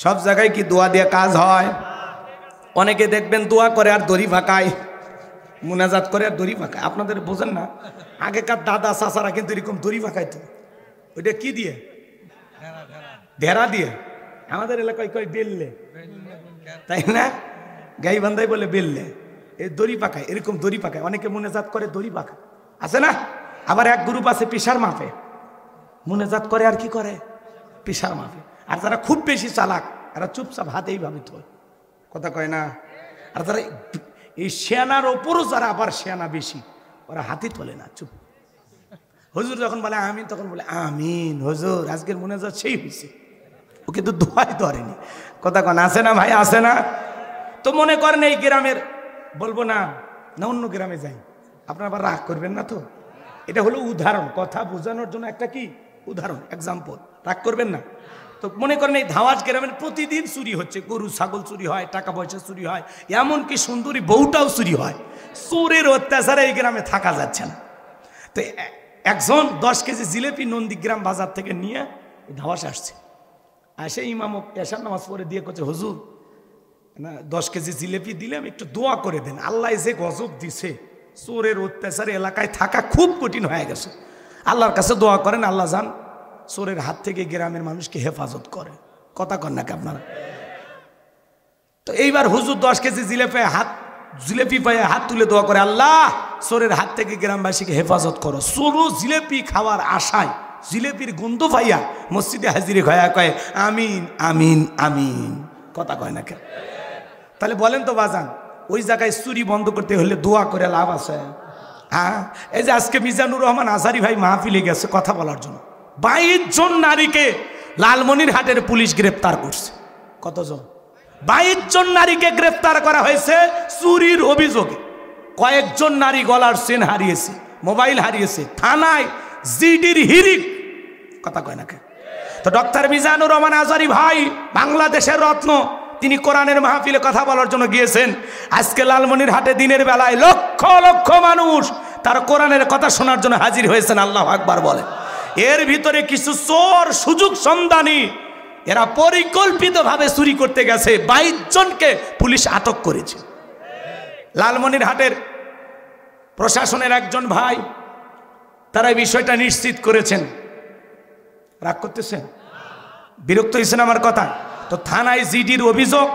সব জায়গায় কি দোয়া দিয়ে কাজ হয়? অনেকে দেখবেন দোয়া করে আর দড়ি ফাঁকায়, মুনাজাত করে আর দড়ি ফাঁকায়। আপনাদের বোঝেন না, আগেকার দাদা চাচারা কিন্তু এরকম দড়ি ফাঁকাইতো। ওইটা কি দিয়ে? ঢেরা দিয়ে। আমাদের এলাকায় কয় বেললে, তাই না? গাইবান্ধাই বলে বেললে। এই দড়ি পাকায়, এরকম দড়ি পাকায়। অনেকে মুনাজাত করে দড়ি পাকায়, আছে না? আবার এক গ্রুপ আছে পিসার মাপে, মুনাজাত করে আর কি করে, পিসার মাপে। আর যারা খুব বেশি চালাক, এরা চুপচাপ হাতে এইভাবে তোলে, কথা কয় না। আর যারা এই সেনার ওপরও যারা আবার সেনা বেশি, ওরা হাতে তোলে না, চুপ। হুজুর যখন বলে আমিন, তখন বলে আমিন হুজুর, আজকের মুনাজাত সেই হয়েছে। ও কিন্তু দোয়াই ধরেনি, কথা কন, আছে না ভাই, আছে না? তো মনে করেন এই গ্রামের, বলবো না, না অন্য গ্রামে যাই, আপনারা আবার রাগ করবেন না তো? এটা হলো উদাহরণ, কথা বোঝানোর জন্য একটা কি উদাহরণ, এক্সাম্পল, রাগ করবেন না তো। মনে করেন এই ধাওয়াজ গ্রামের প্রতিদিন চুরি হচ্ছে, গরু ছাগল চুরি হয়, টাকা পয়সা চুরি হয়, এমনকি সুন্দরী বউটাও চুরি হয়। চোরের অত্যাচারে এই গ্রামে থাকা যাচ্ছে না। তো একজন 10 কেজি জিলেপি নন্দীগ্রাম বাজার থেকে নিয়ে ধাওয়াস আসছে, আসে ইমাম এশার নামাজ পড়ে দিয়ে করছে, হুজুর না 10 কেজি জিলেপি দিলাম, একটু দোয়া করে দেন, আল্লাহ যে গজব দিছে, চোরের অত্যাচারে এলাকায় থাকা খুব কঠিন হয়ে গেছে, আল্লাহর কাছে দোয়া করেন, আল্লাহ যান চোরের হাত থেকে গ্রামের মানুষকে হেফাজত করে। কথা কন নাকি আপনারা? তো এইবার হুজুর 10 কেজি জিলেপি পায়ে হাত তুলে দোয়া করে, আল্লাহ চোরের হাত থেকে গ্রামবাসীকে হেফাজত করো। চোরও জিলেপি খাওয়ার আশায়, জিলেপির গন্ধ পাইয়া মসজিদে হাজিরে হয়ে কয় আমিন আমিন আমিন, কথা কয় না কেন? তাহলে বলেন তো বাজান, ওই জায়গায় চুরি বন্ধ করতে হলে দোয়া করে লাভ আছে? হ্যাঁ, এই যে আজকে মিজানুর রহমান আজহারি ভাই মাহফিলে গেছে কথা বলার জন্য, 22 জন নারীকে লালমনিরহাটের পুলিশ গ্রেপ্তার করছে। কতজন? 22 জন নারীকে গ্রেফতার করা হয়েছে চুরির অভিযোগে। কয়েকজন নারী গলার চেন হারিয়েছে, মোবাইল হারিয়েছে, থানায় জিডির হিরিক, কথা কয় না কেন? তো ডক্টর মিজানুর রহমান আজহারি ভাই বাংলাদেশের রত্ন, তিনি কোরআনের মাহফিলে কথা বলার জন্য গিয়েছেন। আজকে লালমনিরহাটে দিনের বেলায় লক্ষ লক্ষ মানুষ তার কোরআনের কথা শোনার জন্য হাজির হয়েছেন। আল্লাহু আকবার বলে। এর ভিতরে কিছু চোর সুযোগ সন্ধানী, এরা পরিকল্পিতভাবে চুরি করতে গেছে, 22 জনকে পুলিশ আটক করেছে। লালমনিরহাটের প্রশাসনের একজন ভাই তারা এই বিষয়টা নিশ্চিত করেছেন। রাগ করতেছেন? বিরক্ত হয়েছেন আমার কথা? তো থানায় জিডির অভিযোগ,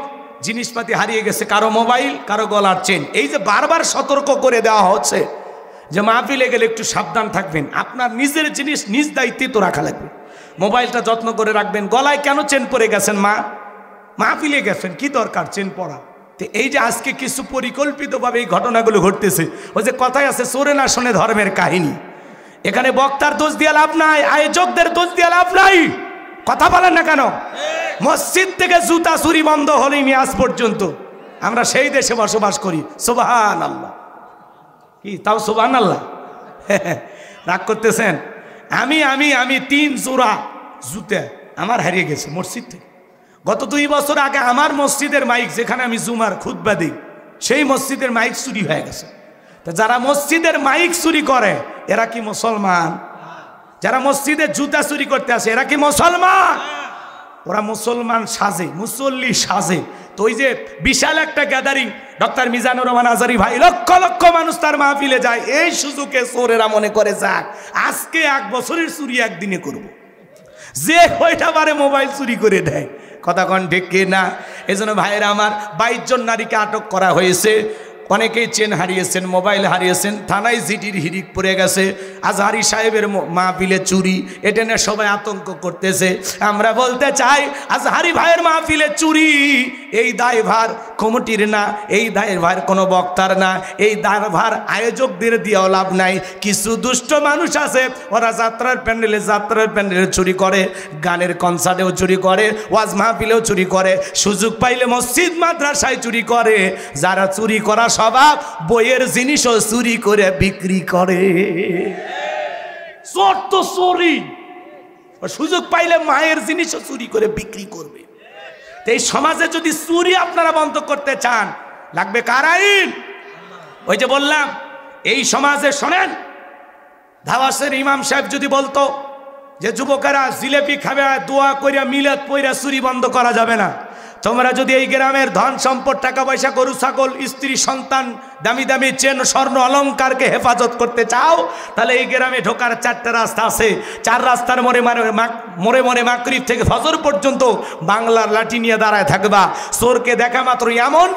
জিনিসপাতি হারিয়ে গেছে, কারো মোবাইল, কারো গলার চেন। এই যে বারবার সতর্ক করে দেওয়া হচ্ছে যে মাহফিলে গেলে একটু সাবধান থাকবেন, আপনার নিজের জিনিস নিজ দায়িত্বে তো রাখা লাগবে। মোবাইলটা যত্ন করে রাখবেন। গলায় কেন চেন পরে গেছেন? মাহফিলে গেছেন, কি দরকার চেন পরা? তো এই যে আজকে কিছু পরিকল্পিতভাবে এই ঘটনাগুলো ঘটতেছে, ওই যে কথায় আছে চোরে না শোনে ধর্মের কাহিনী। এখানে বক্তার দোষ দিয়ে লাভ নাই, আয়োজকদের দোষ দিয়ে লাভ নাই। কথা বলেন না কেন? মসজিদ থেকে জুতা চুরি বন্ধ হলেনি আজ পর্যন্ত। আমরা সেই দেশে বসবাস করি। সুবহানাল্লাহ। কি তাও সুবহানাল্লাহ? রাগ করতেছেন? আমি 3 জোড়া জুতা আমার হারিয়ে গেছে মসজিদ থেকে। গত 2 বছর আগে আমার মসজিদের মাইক, যেখানে আমি জুমার খুতবা দিই, সেই মসজিদের মাইক চুরি হয়ে গেছে। তা যারা মসজিদের মাইক চুরি করে এরা কি মুসলমান? যারা মসজিদে জুতা চুরি করতে আসে এরা কি মুসলমান? ওরা মুসলমান সাজে, মুসল্লি সাজে। তো ওই যে বিশাল একটা গ্যাদারিং, ডক্টর মিজানুর রহমান আজারি ভাই, লক্ষ লক্ষ মানুষ তার মাহফিলে যায়। এই সুযোগে চোরেরা মনে করে যাক আজকে 1 বছরের চুরি একদিনে করব। যে কয়টা বারে মোবাইল চুরি করে দেয়। কথা কন ঠিক কি না? এই জন্য ভাইয়েরা আমার 22 জন নারীকে আটক করা হয়েছে। অনেকেই চেন হারিয়েছেন, মোবাইল হারিয়েছেন, থানায় জিডির হিরিক পড়ে গেছে। আজহারি সাহেবের মাহফিলে চুরি, এটা নিয়ে সবাই আতঙ্ক করতেছে। আমরা বলতে চাই আজহারি ভাইয়ের মাহফিলে চুরি, এই দায়ভার কমিটির না, এই দায়ভার কোনো বক্তার না, এই দায়ভার আয়োজকদের দিয়েও লাভ নাই। কিছু দুষ্ট মানুষ আছে, ওরা যাত্রার প্যান্ডেলে চুরি করে, গানের কনসার্টেও চুরি করে, ওয়াজ মাহফিলেও চুরি করে, সুযোগ পাইলে মসজিদ মাদ্রাসায় চুরি করে। যারা চুরি করা স্বভাব, বইয়ের জিনিসও চুরি করে বিক্রি করে। চোর তো চুরি, সুযোগ পাইলে মায়ের জিনিসও চুরি করে বিক্রি করবে। এই সমাজে যদি চুরি আপনারা বন্ধ করতে চান, লাগবে কার আইন? ওই যে বললাম, এই সমাজে শোনেন, ধাওয়াসের ইমাম সাহেব যদি বলতো যে যুবকেরা জিলেপি খাবে, দোয়া কইরা মিলাদ পইরা চুরি বন্ধ করা যাবে না। তোমরা যদি এই গ্রামের ধন সম্পদ, টাকা পয়সা, গরু ছাগল, স্ত্রী সন্তান, দামি দামি চেন, স্বর্ণ অলংকারকে হেফাজত করতে চাও, তাহলে এই গ্রামে ঢোকার 4টা রাস্তা আছে। 4 রাস্তার মোড়ে মাগরিব থেকে ফজর পর্যন্ত বাংলার লাঠি নিয়ে দাঁড়ায় থাকবা। চোরকে দেখা মাত্র এমন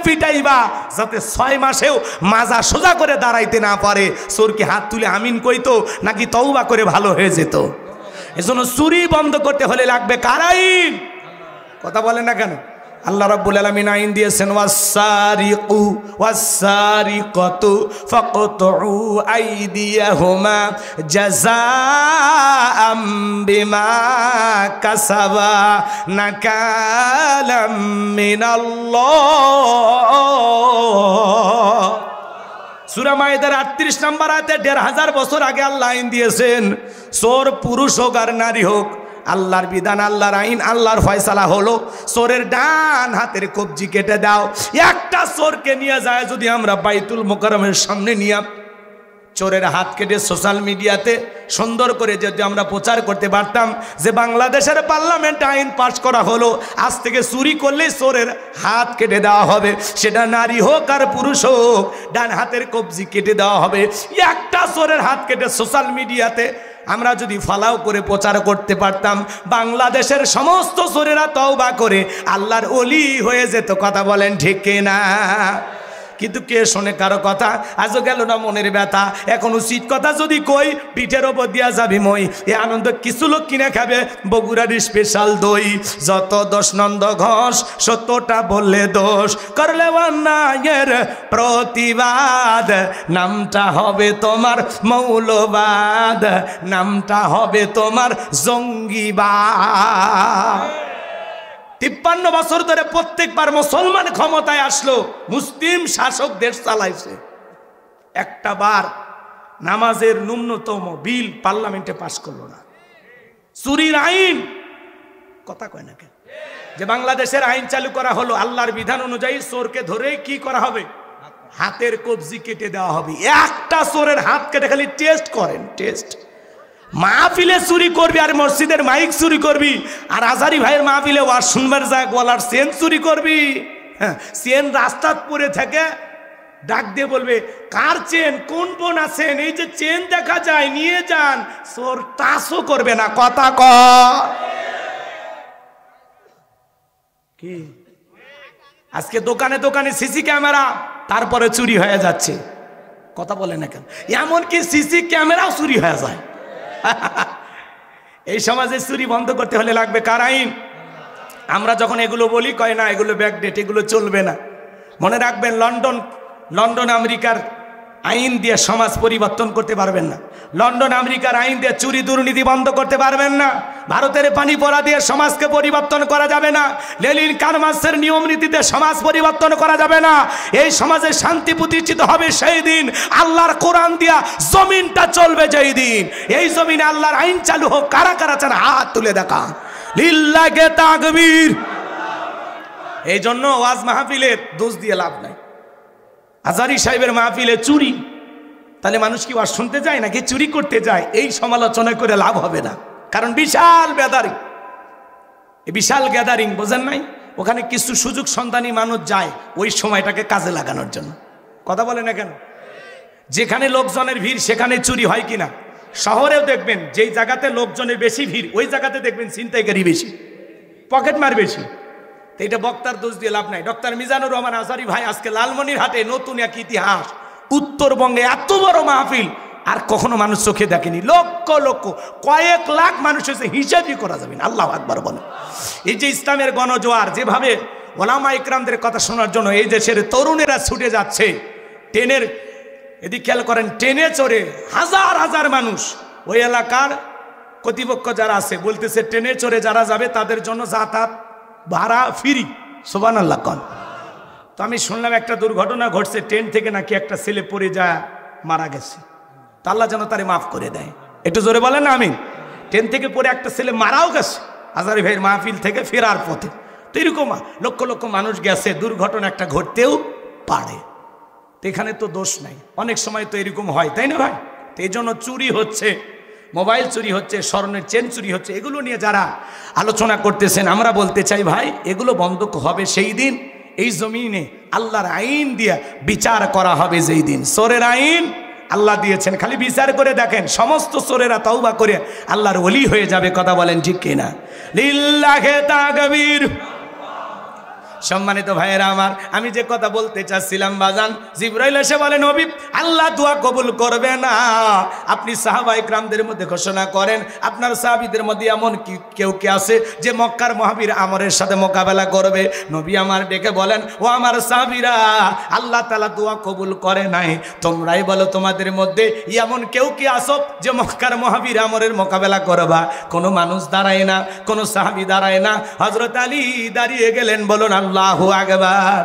পিটাইবা যাতে 6 মাসেও মাজা সোজা করে দাঁড়াইতে না পারে। চোরকে হাত তুলে আমিন কইতো নাকি তওবা করে ভালো হয়ে যেত। এজন্য চুরি বন্ধ করতে হলে লাগবে কার আইন? কথা বলেন না কেন? আল্লাহ রাব্বুল আলামিন আইন দিয়েছেন, ওয়াস-সারিকু ওয়াস-সারিকাতু ফাকতুউ আইদিয়াহুমা জাযাআম বিমা কাসাবা নাকালাম মিনাল্লাহ। সূরা মায়েদার 38 নম্বর আয়াতে 1500 বছর আগে আল্লাহ আইন দিয়েছেন, চোর পুরুষ হোক আর নারী হোক, আল্লাহর বিধান, আল্লাহর আইন, আল্লাহর ফয়সালা হলো চোরের ডান হাতের কবজি কেটে দাও। একটা চোরকে নিয়ে যায় যদি আমরা বাইতুল মোকাররমের সামনে নিয়ে চোরের হাত কেটে সোশ্যাল মিডিয়াতে সুন্দর করে যদি আমরা প্রচার করতে পারতাম যে বাংলাদেশের পার্লামেন্টে আইন পাস করা হলো, আজ থেকে চুরি করলে চোরের হাত কেটে দেওয়া হবে, সেটা নারী হোক আর পুরুষ হোক, ডান হাতের কবজি কেটে দেওয়া হবে। একটা চোরের হাত কেটে সোশ্যাল মিডিয়াতে আমরা যদি ফলাও করে প্রচার করতে পারতাম, বাংলাদেশের সমস্ত চোরেরা তওবা করে আল্লাহর ওলি হয়ে যেত। কথা বলেন ঠিক কিনা? কিন্তু কে শোনে কারো কথা? আজও গেল না মনের ব্যথা। এখন উচিত কথা যদি কই, পিঠের ওপর দিয়া যাবি মই। এ আনন্দ কিছু লোক কিনে খাবে বগুড়ার স্পেশাল দই। যত দোষ নন্দ ঘোষ, সত্যটা বললে দোষ, করলে অন্যায়ের প্রতিবাদ, নামটা হবে তোমার মৌলবাদ, নামটা হবে তোমার জঙ্গিবাদ। 53 বছর ধরে প্রত্যেকবার মুসলমান ক্ষমতায় আসলো, মুসলিম শাসক দেশ চালাইছে, একটা বার নামাজের ন্যূনতম বিল পার্লামেন্টে পাস করলো না। চুরির আইন, কথা কয় না কেন? যে বাংলাদেশের আইন চালু করা হলো, আল্লাহর বিধান অনুযায়ী চোরকে ধরে কি করা হবে? হাতের কবজি কেটে দেওয়া হবে। একটা চোরের হাত কেটে খালি টেস্ট করেন, টেস্ট। মাহফিলে চুরি করবি আর মসজিদের মাইক চুরি করবি, আর আজারি ভাইয়ের মাহফিলে ওয়াজ শুনবার যায় গলার চেন চুরি করবি। হ্যাঁ, চেন রাস্তাত পরে থাকে, ডাক দিয়ে বলবে কার চেন, কোন বোন আছেন, এই যে চেন দেখা যায় নিয়ে যান। চোর টাচও করবে না, কথা কর কি। আজকে দোকানে দোকানে সিসি ক্যামেরা, তারপরে চুরি হয়ে যাচ্ছে, কথা বলে না কেন? এমনকি সিসি ক্যামেরাও চুরি হয়ে যায়। এই সমাজে চুরি বন্ধ করতে হলে লাগবে কার আইন? আমরা যখন এগুলো বলি কয় না এগুলো ব্যাকডেট, এগুলো চলবে না। মনে রাখবেন, লন্ডন আমেরিকার আইন দিয়ে সমাজ পরিবর্তন করতে পারবেন না। লন্ডন আমেরিকার আইন দিয়ে চুরি দুর্নীতি বন্ধ করতে পারবেন না। ভারতের পানি পড়া দিয়ে সমাজকে পরিবর্তন করা যাবে না। লেনিন কারমার্ক্সের নিয়ম নীতিতে সমাজ পরিবর্তন করা যাবে না। এই সমাজে শান্তি প্রতিষ্ঠিত হবে সেই দিন আল্লাহর কোরআন দিয়া জমিনটা চলবে যেই দিন। এই জমিনে আল্লাহর আইন চালু হোক। কারা কারা চান হাত তুলে দেখান। লিল্লাহে তাকবীর। এই জন্য ওয়াজ মাহফিলের দোষ দিয়ে লাভ নাই। আজারি সাহেবের মাহফিলে চুরি, তাহলে মানুষ কি ওয়াজ শুনতে যায় নাকি চুরি করতে যায়? এই সমালোচনা করে লাভ হবে না, কারণ বিশাল গ্যাদারিং, এই বিশাল গ্যাদারিং বোঝেন নাই? ওখানে কিছু সুযোগ সন্ধানী মানুষ যায় ওই সময়টাকে কাজে লাগানোর জন্য, কথা বলে না কেন? যেখানে লোকজনের ভিড় সেখানে চুরি হয় কিনা? শহরেও দেখবেন যেই জায়গাতে লোকজনের বেশি ভিড় ওই জায়গাতে দেখবেন ছিনতাইকারী বেশি, পকেটমার বেশি। এটা বক্তার দোষ দিয়ে লাভ নাই। ডক্টর মিজানুর রহমান আজহারী ভাই আজকে লালমনিরহাটে নতুন এক ইতিহাস। উত্তরবঙ্গে এত বড় মাহফিল আর কখনো মানুষ চোখে দেখেনি। লক্ষ লক্ষ কয়েক লাখ মানুষ এসে হিসাবই করা যাবে না। আল্লাহু আকবার বলেন। এই যে ইসলামের গণজোয়ার, যেভাবে ওলামা ইকরামদের কথা শোনার জন্য এই দেশের তরুণেরা ছুটে যাচ্ছে, ট্রেনের এদিকে খেয়াল করেন, ট্রেনে চড়ে হাজার হাজার মানুষ। ওই এলাকার কর্তৃপক্ষ যারা আছে বলতেছে ট্রেনে চড়ে যারা যাবে তাদের জন্য যাতায়াত ভাড়া ফ্রি। সুবহানাল্লাহ কোন। তো আমি শুনলাম একটা দুর্ঘটনা ঘটছে, ট্রেন থেকে নাকি একটা ছেলে পড়ে যায় মারা গেছে। তো আল্লাহ যেন তারে মাফ করে দেয়। একটু জোরে বলেন না আমিন। ট্রেন থেকে পড়ে একটা ছেলে মারাও গেছে আজহারী ভাইয়ের মাহফিল থেকে ফেরার পথে। তো এরকম লক্ষ লক্ষ মানুষ গেছে, দুর্ঘটনা একটা ঘটতেও পারে। তো এখানে তো দোষ নাই, অনেক সময় তো এরকম হয়, তাই না ভাই? তো এই জন্য চুরি হচ্ছে, মোবাইল চুরি হচ্ছে, স্বর্ণের চেন চুরি হচ্ছে, এগুলো নিয়ে যারা আলোচনা করতেছেন আমরা বলতে চাই ভাই এগুলো বন্ধ হবে সেই দিন এই জমিনে আল্লাহর আইন দিয়ে বিচার করা হবে যেই দিন। চোরের আইন আল্লাহ দিয়েছেন, খালি বিচার করে দেখেন সমস্ত চোরেরা তওবা করে আল্লাহর ওলি হয়ে যাবে। কথা বলেন ঠিক কিনা? লিল্লাহে তাকবীর। সম্মানিত ভাইয়েরা আমার, আমি যে কথা বলতে চাচ্ছিলাম বাজান, জিবরাইল এসে বলে নবী আল্লাহ দোয়া কবুল করবে না। আপনি সাহাবা ইকরামদের মধ্যে ঘোষণা করেন আপনার সাহাবীদের মধ্যে এমন কি কেউ কে আছে যে মক্কার মহাবীর আমরের সাথে মোকাবেলা করবে? নবী আমার ডেকে বলেন ও আমার সাহাবীরা, আল্লাহ তাআলা দোয়া কবুল করে নাই, তোমরাই বলো তোমাদের মধ্যে এমন কেউ কি আসো যে মক্কার মহাবীর আমরের মোকাবেলা করবা? কোনো মানুষ দাঁড়ায় না, কোনো সাহাবী দাঁড়ায় না। হযরত আলী দাঁড়িয়ে গেলেন, বলুন আল্লাহু আকবার।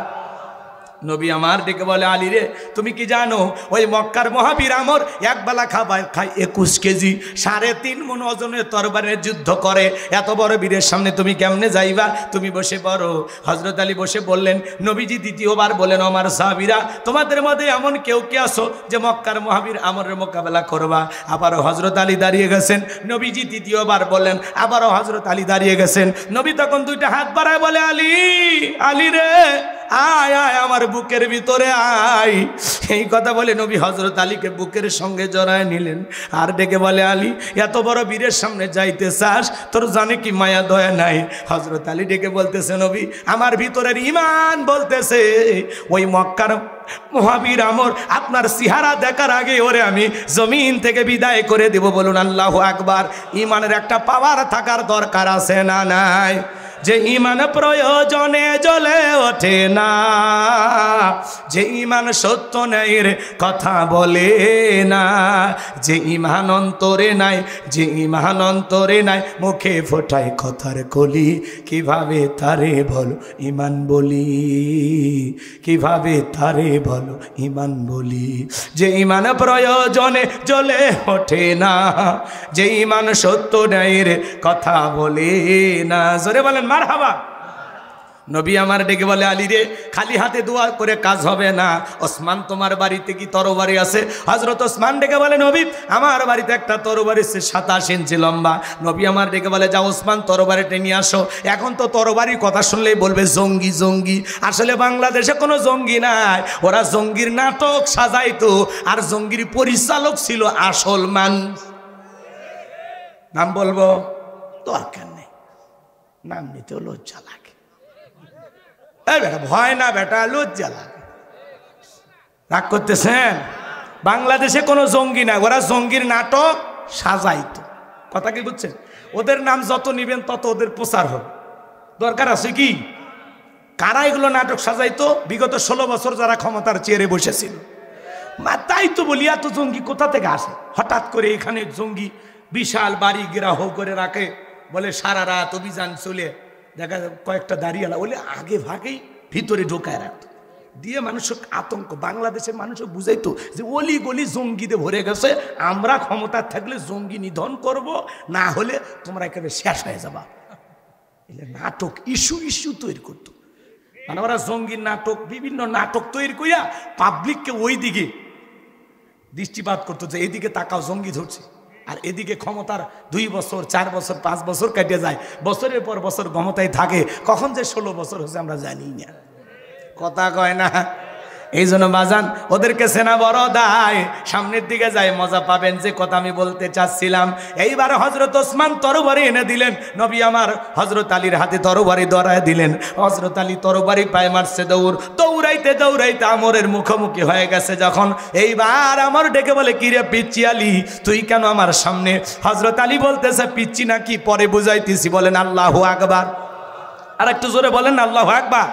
নবী আমার ডেকে বলে আলী রে, তুমি কি জানো ওই মক্কার মহাবীর আমর একবেলা খাবার খায় 21 কেজি 3.5 মণ ওজনের তরবারির যুদ্ধ করে, এত বড় বীরের সামনে তুমি কেমনে যাইবা? তুমি বসে পড়ো। হযরত আলী বসে বললেন। নবীজি দ্বিতীয়বার বলেন আমার সাহাবীরা, তোমাদের মধ্যে এমন কেউ কে আসো যে মক্কার মহাবীর আমরের মোকাবেলা করবা? আবারও হযরত আলী দাঁড়িয়ে গেছেন। নবীজি দ্বিতীয়বার বললেন, আবারও হযরত আলী দাঁড়িয়ে গেছেন। নবী তখন দুইটা হাত বাড়ায় বলে আলী, আলী রে আয় আয় আমার বুকের ভিতরে আয়। এই কথা বলে নবী হযরত আলীকে বুকের সঙ্গে জড়ায় নিলেন আর ডেকে বলে আলী, এত বড় বীরের সামনে যাইতে চাস? তোর জানে কি মায়া দয়া নাই? হযরত আলী ডেকে বলতেছে নবী আমার ভিতরের ঈমান বলতেছে ওই মক্কার মহাবীর আমর আপনার চেহারা দেখার আগে ওরে আমি জমিন থেকে বিদায় করে দেব। বলুন আল্লাহু আকবার। ঈমানের একটা পাওয়ার থাকার দরকার আছে না নাই? যে ঈমান প্রয়োজনে জ্বলে ওঠে না, যে ঈমান সত্য ন্যায়ের কথা বলে না, যে ঈমান অন্তরে নাই, যে ঈমান অন্তরে নাই মুখে ফোটায় কথার কলি, কিভাবে তারে বলো ঈমান বলি, কিভাবে তারে বলো ঈমান বলি। যে ঈমান প্রয়োজনে জ্বলে ওঠে না, যে ঈমান সত্য ন্যায়ের কথা বলে না। জোরে বলেন মারহাবা। নবী আমার ডেকে বলে, আলী রে, খালি হাতে দোয়া করে কাজ হবে না। ওসমান, তোমার বাড়িতে কি তরবারি আছে? হযরত ওসমান ডেকে বলে, নবী আমার বাড়িতে একটা তরবারি আছে 27 ইঞ্চি লম্বা। নবী আমার ডেকে বলে, যাও ওসমান তরবারিটা নিয়ে আসো। এখন তো তরবারির কথা শুনলেই বলবে জঙ্গি জঙ্গি। আসলে বাংলাদেশে কোনো জঙ্গি নাই, ওরা জঙ্গির নাটক সাজাইতো, আর জঙ্গির পরিচালক ছিল আসল মানুষ। নাম বলবো? দরকার নেই, নাম নিতে লজ্জা লাগে। বেটা ভয় না, বেটা লজ্জা লাগে। রাগ করতেছেন? বাংলাদেশে কোনো জঙ্গি না, ওরা জঙ্গির নাটক সাজাইতো। কথা কি বুঝছেন? ওদের নাম যত নিবেন তত ওদের প্রচার হবে। দরকার আছে কি? কারা এগুলো নাটক সাজাইতো? বিগত 16 বছর যারা ক্ষমতার চেয়ারে বসেছিল। তাই তো বলি, এত জঙ্গি কোথা থেকে আসে? হঠাৎ করে এখানে জঙ্গি বিশাল বাড়ি গেরাহ করে রাখে, বলে সারা রাত অভিযান চলে। দেখা যায় কয়েকটা দাঁড়িয়েলা বলে আগে ভাগেই ভিতরে ঢোকায় রাখত, দিয়ে মানুষের আতঙ্ক। বাংলাদেশের মানুষও বুঝাইতো যে অলি গলি জঙ্গিতে ভরে গেছে, আমরা ক্ষমতা থাকলে জঙ্গি নিধন করব, না হলে তোমরা একেবারে শেষ হয়ে যাবা। এলে নাটক ইস্যু তৈরি করতো। মানে ওরা জঙ্গির নাটক, বিভিন্ন নাটক তৈরি করিয়া পাবলিককে ওই দিকে দৃষ্টিপাত করতো যে এদিকে তাকাও, জঙ্গি ধরছে। আর এদিকে ক্ষমতার 2 বছর 4 বছর 5 বছর কেটে যায়, বছরের পর বছর ক্ষমতায় থাকে। কখন যে 16 বছর হচ্ছে আমরা জানি না। কথা কয় না? এই জন্য বাজান ওদেরকে সেনা বড় দায়, সামনের দিকে যায় মজা পাবেন। যে কথা আমি বলতে চাচ্ছিলাম, এইবার হযরত ওসমান তরবারি এনে দিলেন। নবী আমার হযরত আলীর হাতে তরবারি ধরায় দিলেন। হযরত আলী তরবারি পায়ে মারছে দৌড়াইতে দৌড়াইতে আমরের মুখোমুখি হয়ে গেছে যখন, এইবার আমর ডেকে বলে, কি রে পিচ্চি আলী, তুই কেন আমার সামনে? হযরত আলী বলতেছে, পিচ্চি নাকি পরে বুঝাইতেছি। বলেন আল্লাহু আকবার। আর একটু জোরে বলেন আল্লাহু আকবার।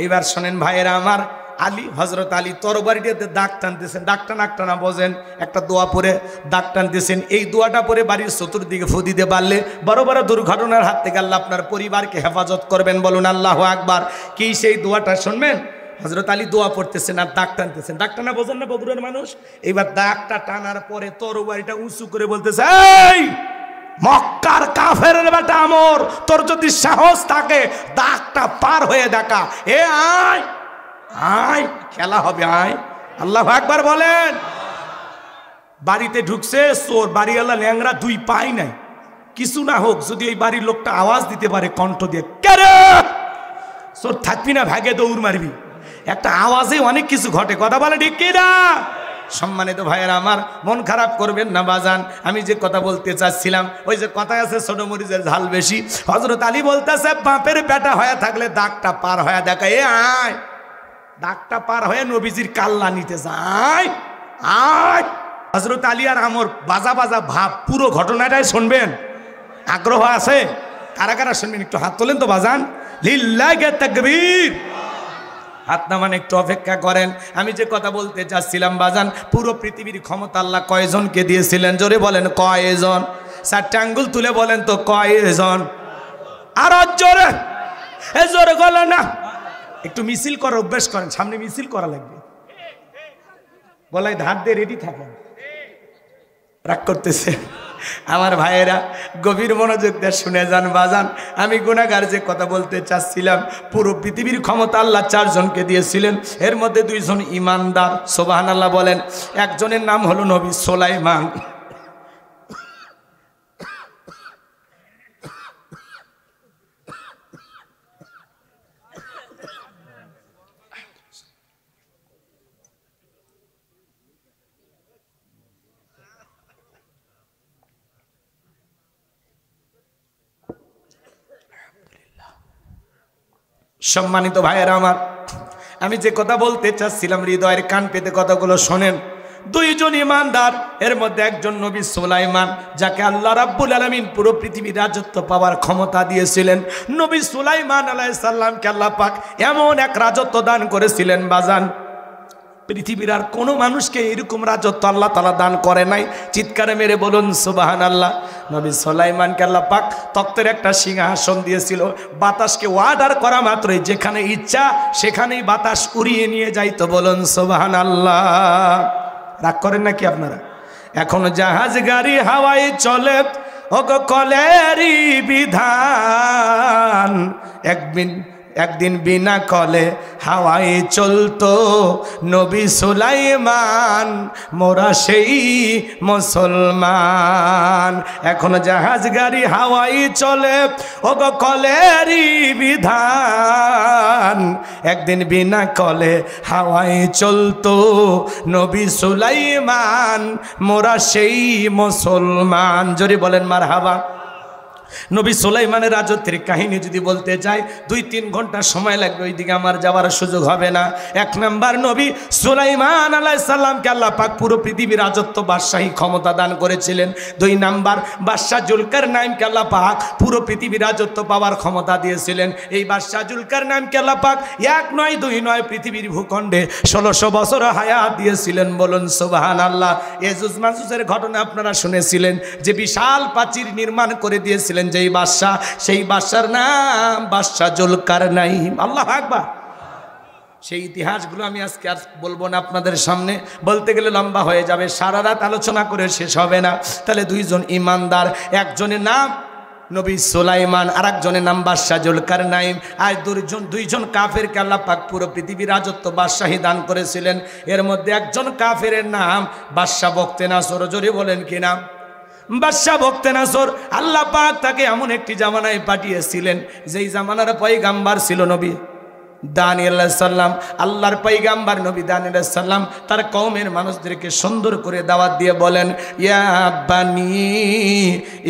এইবার শোনেন ভাইয়েরা আমার, আলী, হযরত আলী তরবারিটাতে দাগ টানতেছেন। দাগ টানা বোঝেন, একটা দোয়া পরে দাগ টানতেছেন। এই দোয়াটা পরে বাড়ির চতুর্দিকে ফু দিতে পারলে বড় বড় দুর্ঘটনার হাত থেকে আল্লাহ আপনার পরিবারকে হেফাজত করবেন। বলুন আল্লাহু আকবার। কি সেই দোয়াটা শুনবেন? হযরত আলী দোয়া পড়তেছেন আর দাগ টানতেছেন। দাগ টানা বোঝেন না বগুড়ার মানুষ? এইবার দাগটা টানার পরে তরবারিটা উঁচু করে বলতেছে, এই মক্কার কাফেরের বেটা আমর, তোর যদি সাহস থাকে দাগটা পার হয়ে দেখা, এ আয় আয়, খেলা হবে, আয়। আল্লাহু আকবার বলেন। বাড়িতে ঢুকছে চোর, বাড়িওয়ালা ল্যাংরা, 2 পাই নাই। কিছু না হোক, যদি এই বাড়ির লোকটা আওয়াজ দিতে পারে কণ্ঠ দিয়ে, কেরে চোর, থাকবি না, ভাগে দৌড় মারবি। একটা আওয়াজে অনেক কিছু ঘটে। কথা বলে ঠিক কিনা? সম্মানিত ভাইয়েরা আমার, মন খারাপ করবেন না বাজান। আমি যে কথা বলতে চাচ্ছিলাম, ওই যে কথায় আছে ছোট মরিচের ঝাল বেশি। হযরত আলী বলতেছে, বাপের বেটা হয়ে থাকলে দাগটা পার হয়ে দেখা, এ আয়। দাগটা পার হয়ে নবীজির কাল্লা নিতে যায়, আয়। হযরত আলী আর আমর বাজা বাজা ভাব, পুরো ঘটনাটাই শুনবেন। আগ্রহ আছে? কারা কারা শুনবেন একটু হাত তোলেন তো বাজান। লিল্লাহি তাকবীর। হাত নামান, একটু অপেক্ষা করেন। আমি যে কথা বলতে চাচ্ছিলাম বাজান, পুরো পৃথিবীর ক্ষমতা আল্লাহ কয়জনকে দিয়েছিলেন? জোরে বলেন কয়জন? 4টে আঙ্গুল তুলে বলেন তো কয়জন? আর জোরে, এ জোরে বলে না। একটু মিছিল করার অভ্যাস করেন, সামনে মিছিল করা লাগবে। বলাই ধার দিয়ে রেডি থাকেন। রাগ করতেছে আমার ভাইয়েরা, গভীর মনোযোগ দিয়ে শুনে যান বাজান। আমি গুনাহগার যে কথা বলতে চাচ্ছিলাম, পুরো পৃথিবীর ক্ষমতা আল্লাহ 4 জনকে দিয়েছিলেন। এর মধ্যে 2 জন ইমানদার, সুবহানাল্লাহ বলেন। একজনের নাম হলো নবী সুলাইমান। সম্মানিত ভাইয়েরা আমার, আমি যে কথা বলতে চাচ্ছিলাম, হৃদয়ের কান পেতে কথাগুলো শোনেন। 2 জন ইমানদার, এর মধ্যে একজন নবী সুলাইমান, যাকে আল্লাহ রাব্বুল আলামিন পুরো পৃথিবীর রাজত্ব পাওয়ার ক্ষমতা দিয়েছিলেন। নবী সুলাইমান আলাইহিস সালামকে আল্লাহ পাক এমন এক রাজত্ব দান করেছিলেন বাজান, পৃথিবীর আর কোনো মানুষকে এরকম রাজত্ব আল্লাহ তাআলা দান করে নাই। চিৎকারে মেরে বলুন সুবহানাল্লাহ। নবী সুলাইমানকে আল্লাহ পাক তক্তের একটা সিংহাসন দিয়েছিল। বাতাসকে অর্ডার করা মাত্রই যেখানে ইচ্ছা সেখানেই বাতাস উড়িয়ে নিয়ে যাইতো। বলুন সুবহানাল্লাহ। রাগ করেন নাকি আপনারা? এখন জাহাজ গাড়ি হাওয়ায় চলে, ওগো কলেরই বিধান। একদিন বিনা কলে হাওয়ায় চলতো নবী সুলাইমান, মোরা সেই মুসলমান। এখন জাহাজ গাড়ি হাওয়ায় চলে, ওগো কলেরই বিধান। একদিন বিনা কলে হাওয়ায় চলতো নবী সুলাইমান, মোরা সেই মুসলমান। জোরে বলেন মারহাবা। নবী সুলাইমানের রাজত্বের কাহিনী যদি বলতে চাই 2-3 ঘন্টা সময় লাগবে, ওইদিকে আমার যাওয়ার সুযোগ হবে না। 1 নাম্বার, নবী সুলাইমান আলাইহিস সালামকে আল্লাহ পাক পুরো পৃথিবীর রাজত্ব বাদশাহী ক্ষমতা দান করেছিলেন। 2 নাম্বার, বাদশাহ জুলকারনাইনকে আল্লাহ পাক পুরো পৃথিবীর রাজত্ব পাওয়ার ক্ষমতা দিয়েছিলেন। এই বাদশাহ জুলকারনাইনকে আল্লাহ পাক 1 নয় 2 নয় পৃথিবীর ভূখণ্ডে 1600 বছর হায়াত দিয়েছিলেন। বলুন সুবহানাল্লাহ। ইয়াজুজ মাজুজের ঘটনা আপনারা শুনেছিলেন, যে বিশাল প্রাচীর নির্মাণ করে দিয়েছিলেন যেই বাদশা, সেই বাদশার নাম বাদশাহ জুলকারনাইন। আল্লাহু আকবার। সেই ইতিহাসগুলো আমি আজকে আর বলবো না আপনাদের সামনে, বলতে গেলে লম্বা হয়ে যাবে, সারা রাত আলোচনা করে শেষ হবে না। তাহলে 2 জন ইমানদার, একজনের নাম নবী সুলাইমান, আর একজনের নাম বাদশাহ জুলকারনাইন। আর 2 জন কাফেরকে আল্লাহ পাক পুরো পৃথিবীর রাজত্ব বাদশাহী দান করেছিলেন। এর মধ্যে একজন কাফেরের নাম বাদশাহ বখতেনাসর। জোরে বলেন কি নাম? বাদশাহ বখতেনাসর। আল্লাহ পাক তাকে এমন একটি জামানায় পাঠিয়েছিলেন যেই জামানার পয়গাম্বার ছিল নবী দানিয়েল আলাইহিস সালাম। আল্লাহর পয়গাম্বার নবী দানিয়েল আলাইহিস সালাম তার কওমের মানুষদেরকে সুন্দর করে দাওয়াত দিয়ে বলেন, ইয়া বানি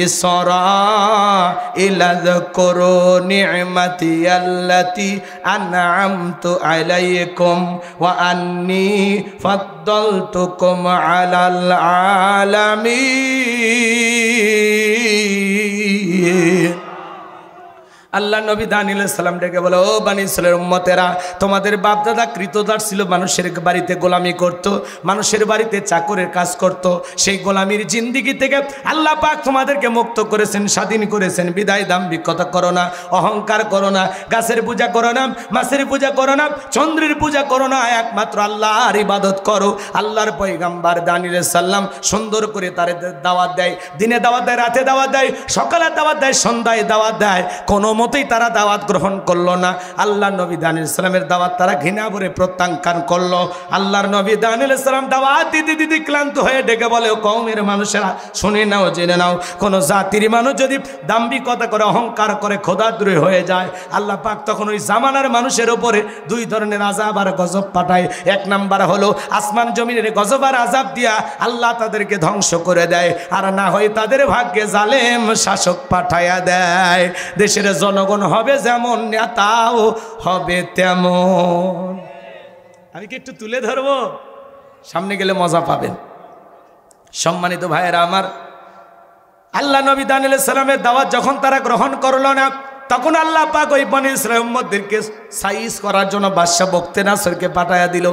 ইসরাঈল যাকুরু নি'মাতি আল্লাতী আন'আমতু আলাইকুম ওয়া আন্নী ফাদ্দালতুকুম আলাল আলামিন। আল্লাহ নবী দানিয়েল আলাইহিস সালাম ডেকে বলে, ও বনি ইসরাঈলের উম্মতেরা, তোমাদের বাপদাদা কৃতদাস ছিল, মানুষের বাড়িতে গোলামি করত, মানুষের বাড়িতে চাকরের কাজ করত। সেই গোলামির জিন্দেগি থেকে আল্লাহ পাক তোমাদেরকে মুক্ত করেছেন, স্বাধীন করেছেন। বিদায় দাম্ভিকতা করো না, অহংকার করো না, গাছের পূজা করো না, মাছের পূজা করো না, চন্দ্রের পূজা করো না, একমাত্র আল্লাহর ইবাদত করো। আল্লাহর পয়গাম্বার দানিয়েল আলাইহিস সালাম সুন্দর করে তার দাওয়াত দেয়, দিনে দাওয়াত দেয়, রাতে দাওয়াত দেয়, সকালে দাওয়াত দেয়, সন্ধ্যায় দাওয়াত দেয়। কোনো মতেই তারা দাওয়াত গ্রহণ করলো না। আল্লাহ নবী দানিয়েল আলাইহিস সালামের দাওয়াত তারা ঘৃণা ভরে প্রত্যাখ্যান করলো। আল্লাহর নবী দানিয়েল আলাইহিস সালাম দাওয়াত দিতে দিতে ক্লান্ত হয়ে ডেকে বলে, কওমের মানুষেরা শুনে নাও, জেনে নাও, কোন জাতির মানুষ যদি দাম্ভিকতা করে, অহংকার করে, খোদাদ্রোহী হয়ে যায়, আল্লাহ পাক তখন ওই জামানার মানুষের উপরে 2 ধরনের আযাব আর গজব পাঠায়। 1 নাম্বার হলো আসমান জমিনের গজব আর আযাব দিয়া আল্লাহ তাদেরকে ধ্বংস করে দেয়, আর না হয় তাদের ভাগ্যে জালেম শাসক পাঠায়া দেয়। দেশের জনগণ হবে যেমন, নেতাও হবে তেমন। আমি কি একটু তুলে ধরবো? সামনে গেলে মজা পাবেন। সম্মানিত ভাইয়েরা আমার, আল্লাহ নবী দানিয়েল আলাইহিস সালামের দাওয়াত যখন তারা গ্রহণ করলো না, তখন আল্লাহ পাক ওই বনি ইসরাঈল উম্মতদেরকে সাইজ করার জন্য বাদশাহ বখতেনাসরকে পাঠায়া দিল।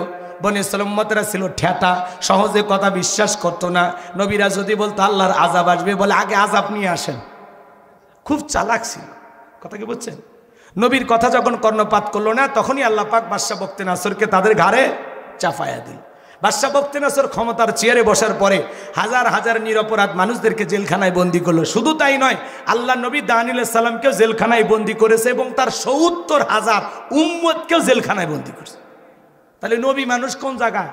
বনি ইসরাঈল উম্মতরা ছিল ঠেটা, সহজে কথা বিশ্বাস করতো না। নবীরা যদি বলতো আল্লাহর আযাব আসবে, বলে আগে আযাব নিয়ে আসেন। খুব চালাক ছিল, কথা কি বুঝছেন? নবীর কথা যখন কর্ণপাত করলো না, তখনই আল্লাহ পাক বাদশাহ বখতেনাসরকে তাদের ঘাড়ে চাপায়া দিল। বাদশাহ বখতেনাসর ক্ষমতার চেয়ারে বসার পরে হাজার হাজার নিরপরাধ মানুষদেরকে জেলখানায় বন্দী করলো। শুধু তাই নয়, আল্লাহ নবী দানিয়েল আলাইহিস সালামকেও জেলখানায় বন্দী করেছে এবং তার ৭০,০০০ উম্মতকেও জেলখানায় বন্দী করেছে। তাহলে নবী মানুষ কোন জায়গায়?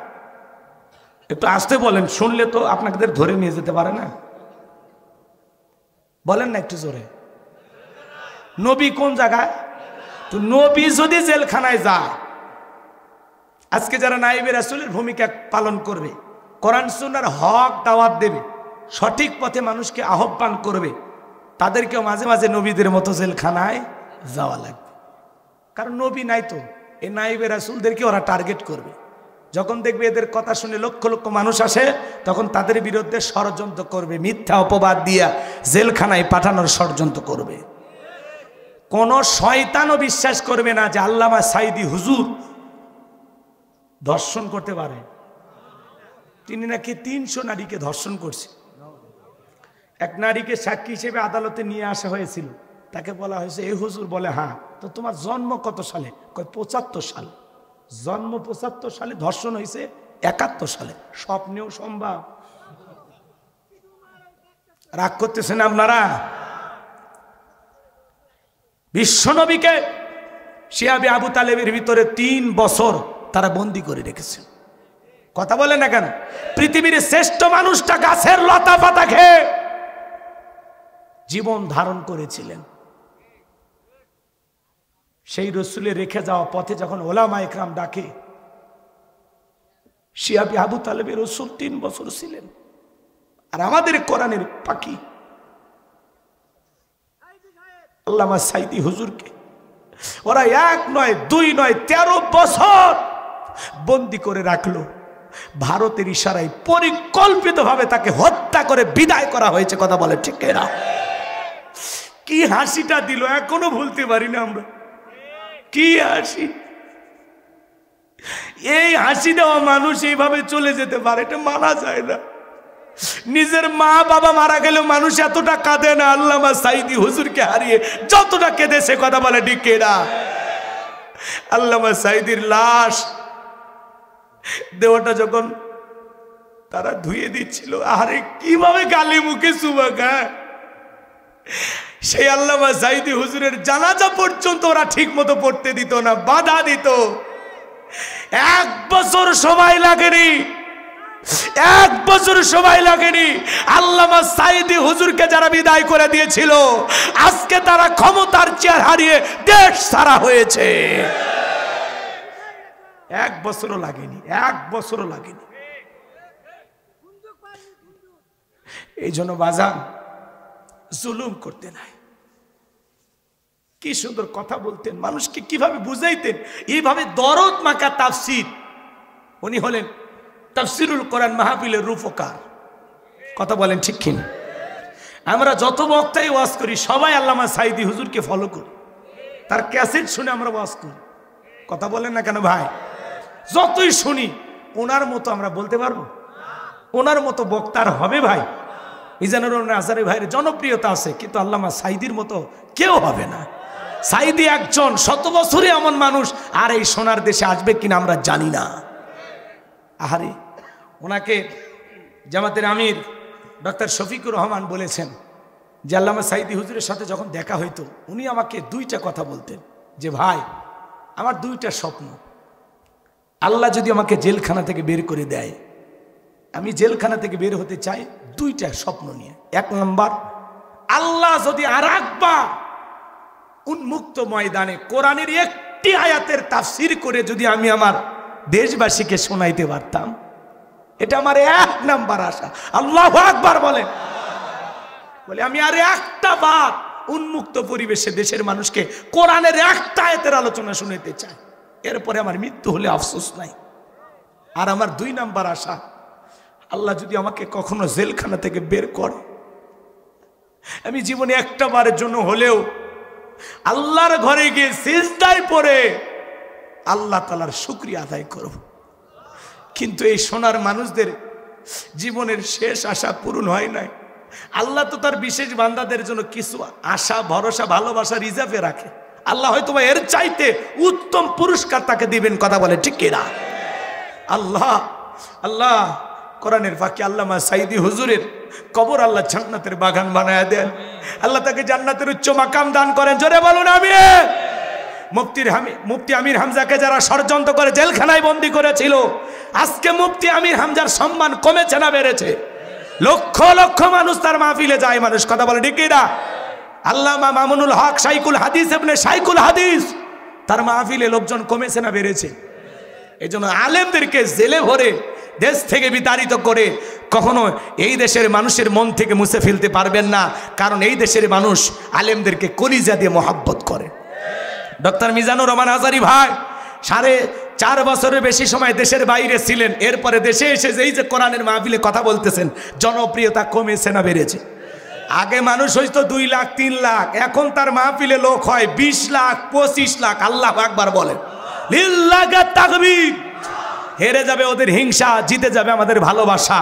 একটু আসতে বলেন, শুনলে তো আপনাদের ধরে নিয়ে যেতে পারে না। বলেন না একটু জোরে, নবী কোন জায়গায়? তো নবী যদি জেলখানায় যায়, আজকে যারা নায়েবে রাসূলের ভূমিকা পালন করবে, কোরআন সুন্নাহর হক দাওয়াত দেবে, সঠিক পথে মানুষকে আহ্বান করবে, তাদেরকেও মাঝে মাঝে নবীদের মতো জেলখানায় যাওয়া লাগবে। কারণ নবী নাই তো, এই নায়েবে রাসূলদেরকে ওরা টার্গেট করবে। যখন দেখবে এদের কথা শুনে লক্ষ লক্ষ মানুষ আসে, তখন তাদের বিরুদ্ধে ষড়যন্ত্র করবে, মিথ্যা অপবাদ দিয়া জেলখানায় পাঠানোর ষড়যন্ত্র করবে। কোন শয়তানও বিশ্বাস করবে না যে আল্লামা সাইদি হুজুর ধর্ষণ করতে পারে। তিনি নাকি ৩০০ নারীকে ধর্ষণ করছে। এক নারীকে সাক্ষী হিসেবে আদালতে নিয়ে আসা হয়েছিল। তাকে বলা হয়েছে, এই হুজুর বলে, হ্যাঁ, তো তোমার জন্ম কত সালে? কয় ৭৫ সাল। জন্ম ৭৫ সালে, ধর্ষণ হয়েছে ৭১ সালে। স্বপ্নেও সম্ভব। রাগ করতেছেন আপনারা? বিশ্বনবীকে শিহাবে আবু তালেবের ভিতরে 3 বছর তারা বন্দী করে রেখেছিল। কথা বলে না কেন? পৃথিবীর শ্রেষ্ঠ মানুষটা গাছের লতা পাতা খেয়ে জীবন ধারণ করেছিলেন। সেই রসুলের রেখে যাওয়া পথে যখন ওলামা ইকরাম ডাকে, শিহাবে আবু তালেবের রসুল 3 বছর ছিলেন। আর আমাদের কোরআনের পাখি আল্লামা সাইদি হুজুরকে ওরা 1 নয় 2 নয় 13 বছর বন্দী করে রাখলো। ভারতের ইশারায় পরিকল্পিতভাবে তাকে হত্যা করে বিদায় করা হয়েছে। কথা বলে ঠিক না? কি হাসিটা দিল, এখনো ভুলতে পারি না আমরা। কি হাসি! এই হাসি দেওয়া মানুষ এইভাবে চলে যেতে পারে, এটা মানা যায় না। নিজের মা বাবা মারা গেলেও মানুষ এতটা কাঁদে না আল্লামা সাইদি হুজুরকে হারিয়ে যতটা কেঁদেছে। কথা বলে ঠিক না? আল্লামা সাইদির লাশ দেহটা যখন তারা ধুয়ে দিচ্ছিল, আরে কিভাবে গালে মুখে চুমা খায়। সেই আল্লামা সাইদি হুজুরের জানাজা পর্যন্ত ওরা ঠিক মতো পড়তে দিত না, বাধা দিত। 1 বছর সময় লাগেনি, 1 বছর সময় লাগেনি। আল্লামা সাইদি হুজুরকে যারা বিদায় করে দিয়েছিল, আজকে তারা ক্ষমতার চেয়ার হারিয়ে দেশ ছাড়া হয়েছে। 1 বছরও লাগেনি, 1 বছরও লাগেনি। এই জন্য বাজান জুলুম করতে নাই। কি সুন্দর কথা বলতেন, মানুষকে কিভাবে বুঝাইতেন। এইভাবে দরদ মাখা তাফসীর। উনি হলেন তাফসীরুল কোরআন মাহফিলের রূপকার। কথা বলেন ঠিক কিনা? আমরা যত বক্তাই ওয়াজ করি সবাই আল্লামা সাইদি হুজুরকে ফলো করি, তার ক্যাসেট শুনে আমরা ওয়াজ করি। কথা বলেন না কেন ভাই? যতই শুনি ওনার মতো আমরা বলতে পারবো? ওনার মতো বক্তার হবে ভাই? মিজানুর রহমান আজহারী ভাইয়ের জনপ্রিয়তা আছে, কিন্তু আল্লামা সাইদির মতো কেউ হবে না। সাইদি একজন 100 বছরে এমন মানুষ, আর এই সোনার দেশে আসবে কিনা আমরা জানি না। আহারে, ওনাকে জামাতের আমির ডক্টর শফিকুর রহমান বলেছেন যে আল্লামা সাইদি হুজুরের সাথে যখন দেখা হইতো উনি আমাকে 2টা কথা বলতেন, যে ভাই আমার 2টা স্বপ্ন। আল্লাহ যদি আমাকে জেলখানা থেকে বের করে দেয়, আমি জেলখানা থেকে বের হতে চাই 2টা স্বপ্ন নিয়ে। 1 নম্বর, আল্লাহ যদি আর একবার উন্মুক্ত ময়দানে কোরআনের একটি আয়াতের তাফসীর করে যদি আমি আমার দেশবাসীকে শোনাইতে পারতাম, এটা আমার 1 নাম্বার আশা। আল্লাহু আকবার বলেন। বলে আমি আর একটা বার উন্মুক্ত পরিবেশে দেশের মানুষকে কোরআনের একটা আয়াতের আলোচনা শুনাইতে চাই, এরপরে আমার মৃত্যু হলে আফসোস নাই। আর আমার 2 নাম্বার আশা, আল্লাহ যদি আমাকে কখনো জেলখানা থেকে বের করে, আমি জীবনে একটা বারের জন্য হলেও আল্লাহর ঘরে গিয়ে সিজদায় পড়ে আল্লাহ তাআলার শুকরিয়া আদায় করব। কিন্তু এই সোনার মানুষদের জীবনের শেষ আশা পূরণ হয় নাই। আল্লাহ তো তার বিশেষ বান্দাদের জন্য কিছু আশা ভরসা ভালোবাসা রিজার্ভে রাখে। আল্লাহ হয়তো এর চাইতে উত্তম পুরস্কার তাকে দিবেন। কথা বলে ঠিক কিনা? আল্লাহ আল্লাহ কোরআনের ফাঁকে আল্লামা সাইদি হুজুরের কবর আল্লাহ জান্নাতের বাগান বানায় দেন। আল্লাহ তাকে জান্নাতের উচ্চ মাকাম দান করেন। জোরে বলুন আমিন। মুফতি আমির হামজাকে যারা ষড়যন্ত্র করে জেলখানায় বন্দী করেছিল, আজকে মুফতি আমির হামজার সম্মান কমেছে না বেড়েছে? লক্ষ লক্ষ মানুষ তার মাহফিলে যায় মানুষ। কথা বলে ঠিক কিনা? আল্লামা মামুনুল হক শাইখুল হাদিস ইবনে শাইখুল হাদিস, তার মাহফিলে লোকজন কমেছে না বেড়েছে? এই জন্য আলেমদেরকে জেলে ভরে দেশ থেকে বিতাড়িত করে কখনো এই দেশের মানুষের মন থেকে মুছে ফেলতে পারবেন না, কারণ এই দেশের মানুষ আলেমদেরকে কলিজা দিয়ে মহাব্বত করে। ডক্টর মিজানুর রহমান আজহারী ভাই 4.5 বছরের বেশি সময় দেশের বাইরে ছিলেন, এরপরে দেশে এসে এই যে কোরআনের মাহফিলে কথা বলতেছেন, জনপ্রিয়তা কমেছে না বেড়েছে? আগে মানুষ হইতো 2 লাখ 3 লাখ, এখন তার মাহফিলে লোক হয় 20 লাখ 25 লাখ। আল্লাহু আকবার বলেন। লিল্লাহি তাকবীর। হেরে যাবে ওদের হিংসা, জিতে যাবে আমাদের ভালোবাসা।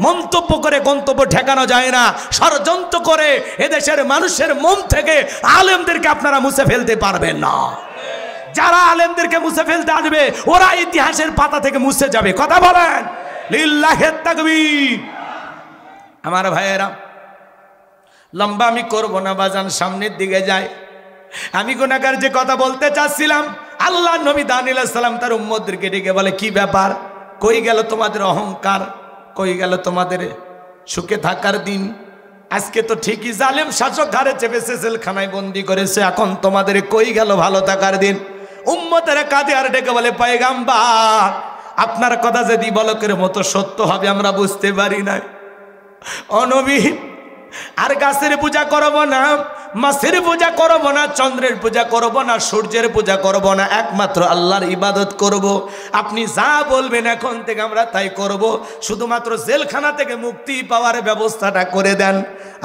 মন্তব্য করে গন্তব্য ঠেকানো যায় না। ষড়যন্ত্র করে এদেশের মানুষের মন থেকে আলেমদেরকে আপনারা মুছে ফেলতে পারবেন না। যারা আলেমদেরকে মুছে ফেলতে আসবে ওরা ইতিহাসের পাতা থেকে মুছে যাবে। কথা বলেন লিল্লাহি তাকবীর। আমার ভাইয়েরা, লম্বা আমি করবো না বাজান, সামনের দিকে যায়। আমি গুনাহগার যে কথা বলতে চাচ্ছিলাম, আল্লাহ নবী দানিয়েল আলাইহিস সালাম তার উম্মতদেরকে ডেকে বলে, কি ব্যাপার, কই গেল তোমাদের অহংকার, কই গেল তোমাদের সুখে থাকার দিন? আজকে তো ঠিকই জালেম শাসক ঘরে চেপেছে, জেলখানায় বন্দি করেছে, এখন তোমাদের কই গেল ভালো থাকার দিন? উম্মতেরা কাঁদে আর ডেকে বলে, পয়গাম্বর আপনার কথা যে দিবালোকের মতো সত্য হবে আমরা বুঝতে পারি না। ও নবী, আর গাছের পূজা করব না, মাছের পূজা করব না, চন্দ্রের পূজা করব না, সূর্যের পূজা করব না, একমাত্র আল্লাহর ইবাদত করব। আপনি যা বলবেন এখন থেকে আমরা তাই করব, শুধুমাত্র জেলখানা থেকে মুক্তি পাওয়ার ব্যবস্থাটা করে দেন।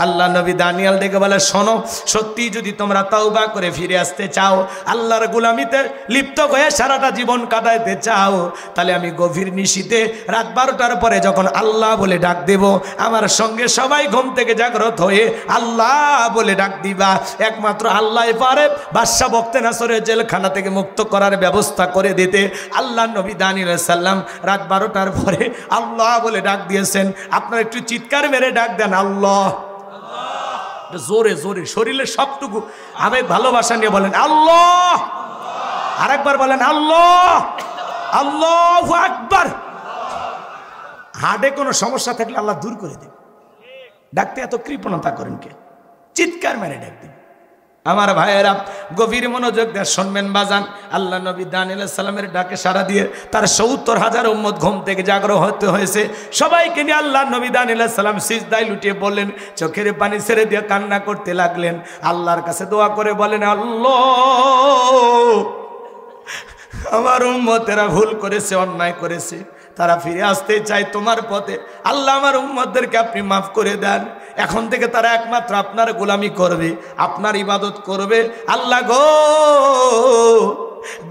আল্লাহ নবী দানিয়েল ডেকে বলে, শোনো, সত্যি যদি তোমরা তাওবা করে ফিরে আসতে চাও, আল্লাহর গোলামিতে লিপ্ত হয়ে সারাটা জীবন কাটাইতে চাও, তাহলে আমি গভীর নিশীতে রাত 12টার পরে যখন আল্লাহ বলে ডাক দেব, আমার সঙ্গে সবাই ঘুম থেকে জাগ্রত হয়ে আল্লাহ বলে ডাক দিবা। একমাত্র আল্লাহ পারে বাদশা বখতিয়ার জেলখানা থেকে মুক্ত করার ব্যবস্থা করে দিতে। আল্লাহ নবী দানিয়েল আলাইহিস সালাম রাত 12টার পরে আল্লাহ বলে ডাক দিয়েছেন। আপনারা একটু চিৎকার মেরে ডাক দেন, আল্লাহ। জোরে জোরে শরীরের সবটুকু আবেগ ভালোবাসা নিয়ে বলেন আল্লাহ। আরেকবার বলেন আল্লাহ, আল্লাহু আকবার। হার্টে কোনো সমস্যা থাকলে আল্লাহ দূর করে দেবে। ডাকতে এত কৃপণতা করেন কে? চিৎকার মেরে ডাক দিন। আমার ভাইয়েরা গভীর মনোযোগ দিয়ে শুনবেন বাজান। আল্লাহ নবী দানিয়েল আলাইহিস সালামের ডাকে সাড়া দিয়ে তার ৭০,০০০ উম্মত ঘুম থেকে জাগ্রত হয়েছে। সবাইকে নিয়ে আল্লাহ নবী দানিয়েল আলাইহিস সালাম সিজদায় লুটিয়ে বললেন, চোখের পানি ছেড়ে দিয়ে কান্না করতে লাগলেন। আল্লাহর কাছে দোয়া করে বলেন, আল্লাহ আমার উম্মতেরা ভুল করেছে, অন্যায় করেছে, তারা ফিরে আসতে চায় তোমার পথে। আল্লাহ আমার উম্মতদেরকে আপনি মাফ করে দেন। এখন থেকে তারা একমাত্র আপনার গোলামি করবে, আপনার ইবাদত করবে। আল্লাহ গো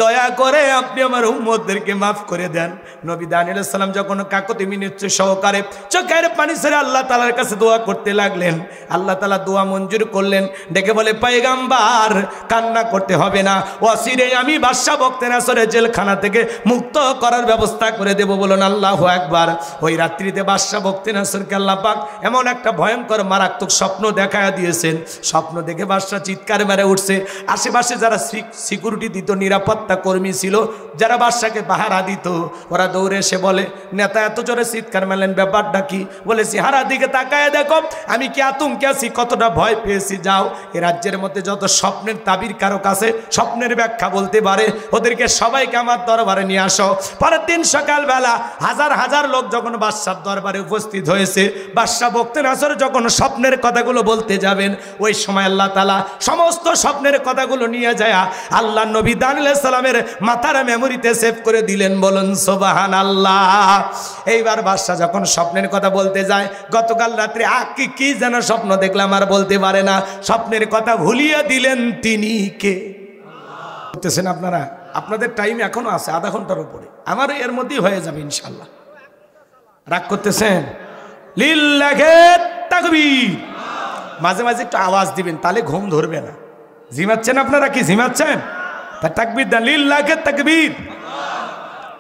দয়া করে আপনি আমার উম্মতদেরকে মাফ করে দেন। নবী দানিয়েল আলাইহিস সালাম যখন কাকুতি মিনতি সহকারে চোখের পানি ছেড়ে আল্লাহ তাআলার কাছে দোয়া করতে লাগলেন, আল্লাহ তাআলা দোয়া মঞ্জুর করলেন। ডেকে বলে, পয়গাম্বর কান্না করতে হবে না, অচিরে আমি বাদশা বখতিয়ার জেলখানা থেকে মুক্ত করার ব্যবস্থা করে দেব। বলুন আল্লাহু আকবার। ওই রাত্রিতে বাদশা বখতিয়ারকে আল্লাহ পাক এমন একটা ভয়ঙ্কর মারাত্মক স্বপ্ন দেখায়া দিয়েছেন। স্বপ্ন দেখে বাদশা চিৎকার মেরে উঠছে। আশেপাশে যারা সিকিউরিটি দিত, নিরাপত্তা কর্মী ছিল, যারা বাদশাকে পাহারা দিত, ওরা দৌড়ে এসে বলে, নেতা এত জোরে চিৎকার মারলেন, ব্যাপারটা কি? বলে, চেহারা দিকে তাকায় দেখো, আমি কি আতঙ্কে আছি, কতটা ভয় পেয়েছি। যাও, এ রাজ্যের মধ্যে যত স্বপ্নের তাবির কারক আছে, স্বপ্নের ব্যাখ্যা বলতে পারে, ওদেরকে সবাইকে আমার দরবারে নিয়ে আসো। পরের দিন সকালবেলা হাজার হাজার লোক যখন বাদশার দরবারে উপস্থিত হয়েছে, বাদশা বখতিয়ার যখন স্বপ্নের কথাগুলো বলতে যাবেন, ওই সময় আল্লাহ তাআলা সমস্ত স্বপ্নের কথাগুলো নিয়ে যায় আল্লাহ নবী দানিয়েল আলাইহিস সালামের মাথার মেমোরিতে সেভ করে দিলেন। বলুন সুবহানাল্লাহ। এইবার বাদশা যখন স্বপ্নের কথা বলতে যায়, গতকাল রাত্রে কি যেন স্বপ্ন দেখলাম আর বলতে পারে না, স্বপ্নের কথা ভুলিয়ে দিলেন তিনি কে? বুঝতেছেন আপনারা? আপনাদের টাইম এখনো আছে আধা ঘন্টার উপরে, আমার এর মধ্যেই হয়ে যাবে ইনশাআল্লাহ। রাগ করতেছেন? লিল্লাহি তাকবীর। মাঝে মাঝে একটু আওয়াজ দিবেন, তাহলে ঘুম ধরবে না। ঝিমাচ্ছেন আপনারা? কি ঝিমাচ্ছেন? তা তাকবীর দেন, লিল্লাহি তাকবীর।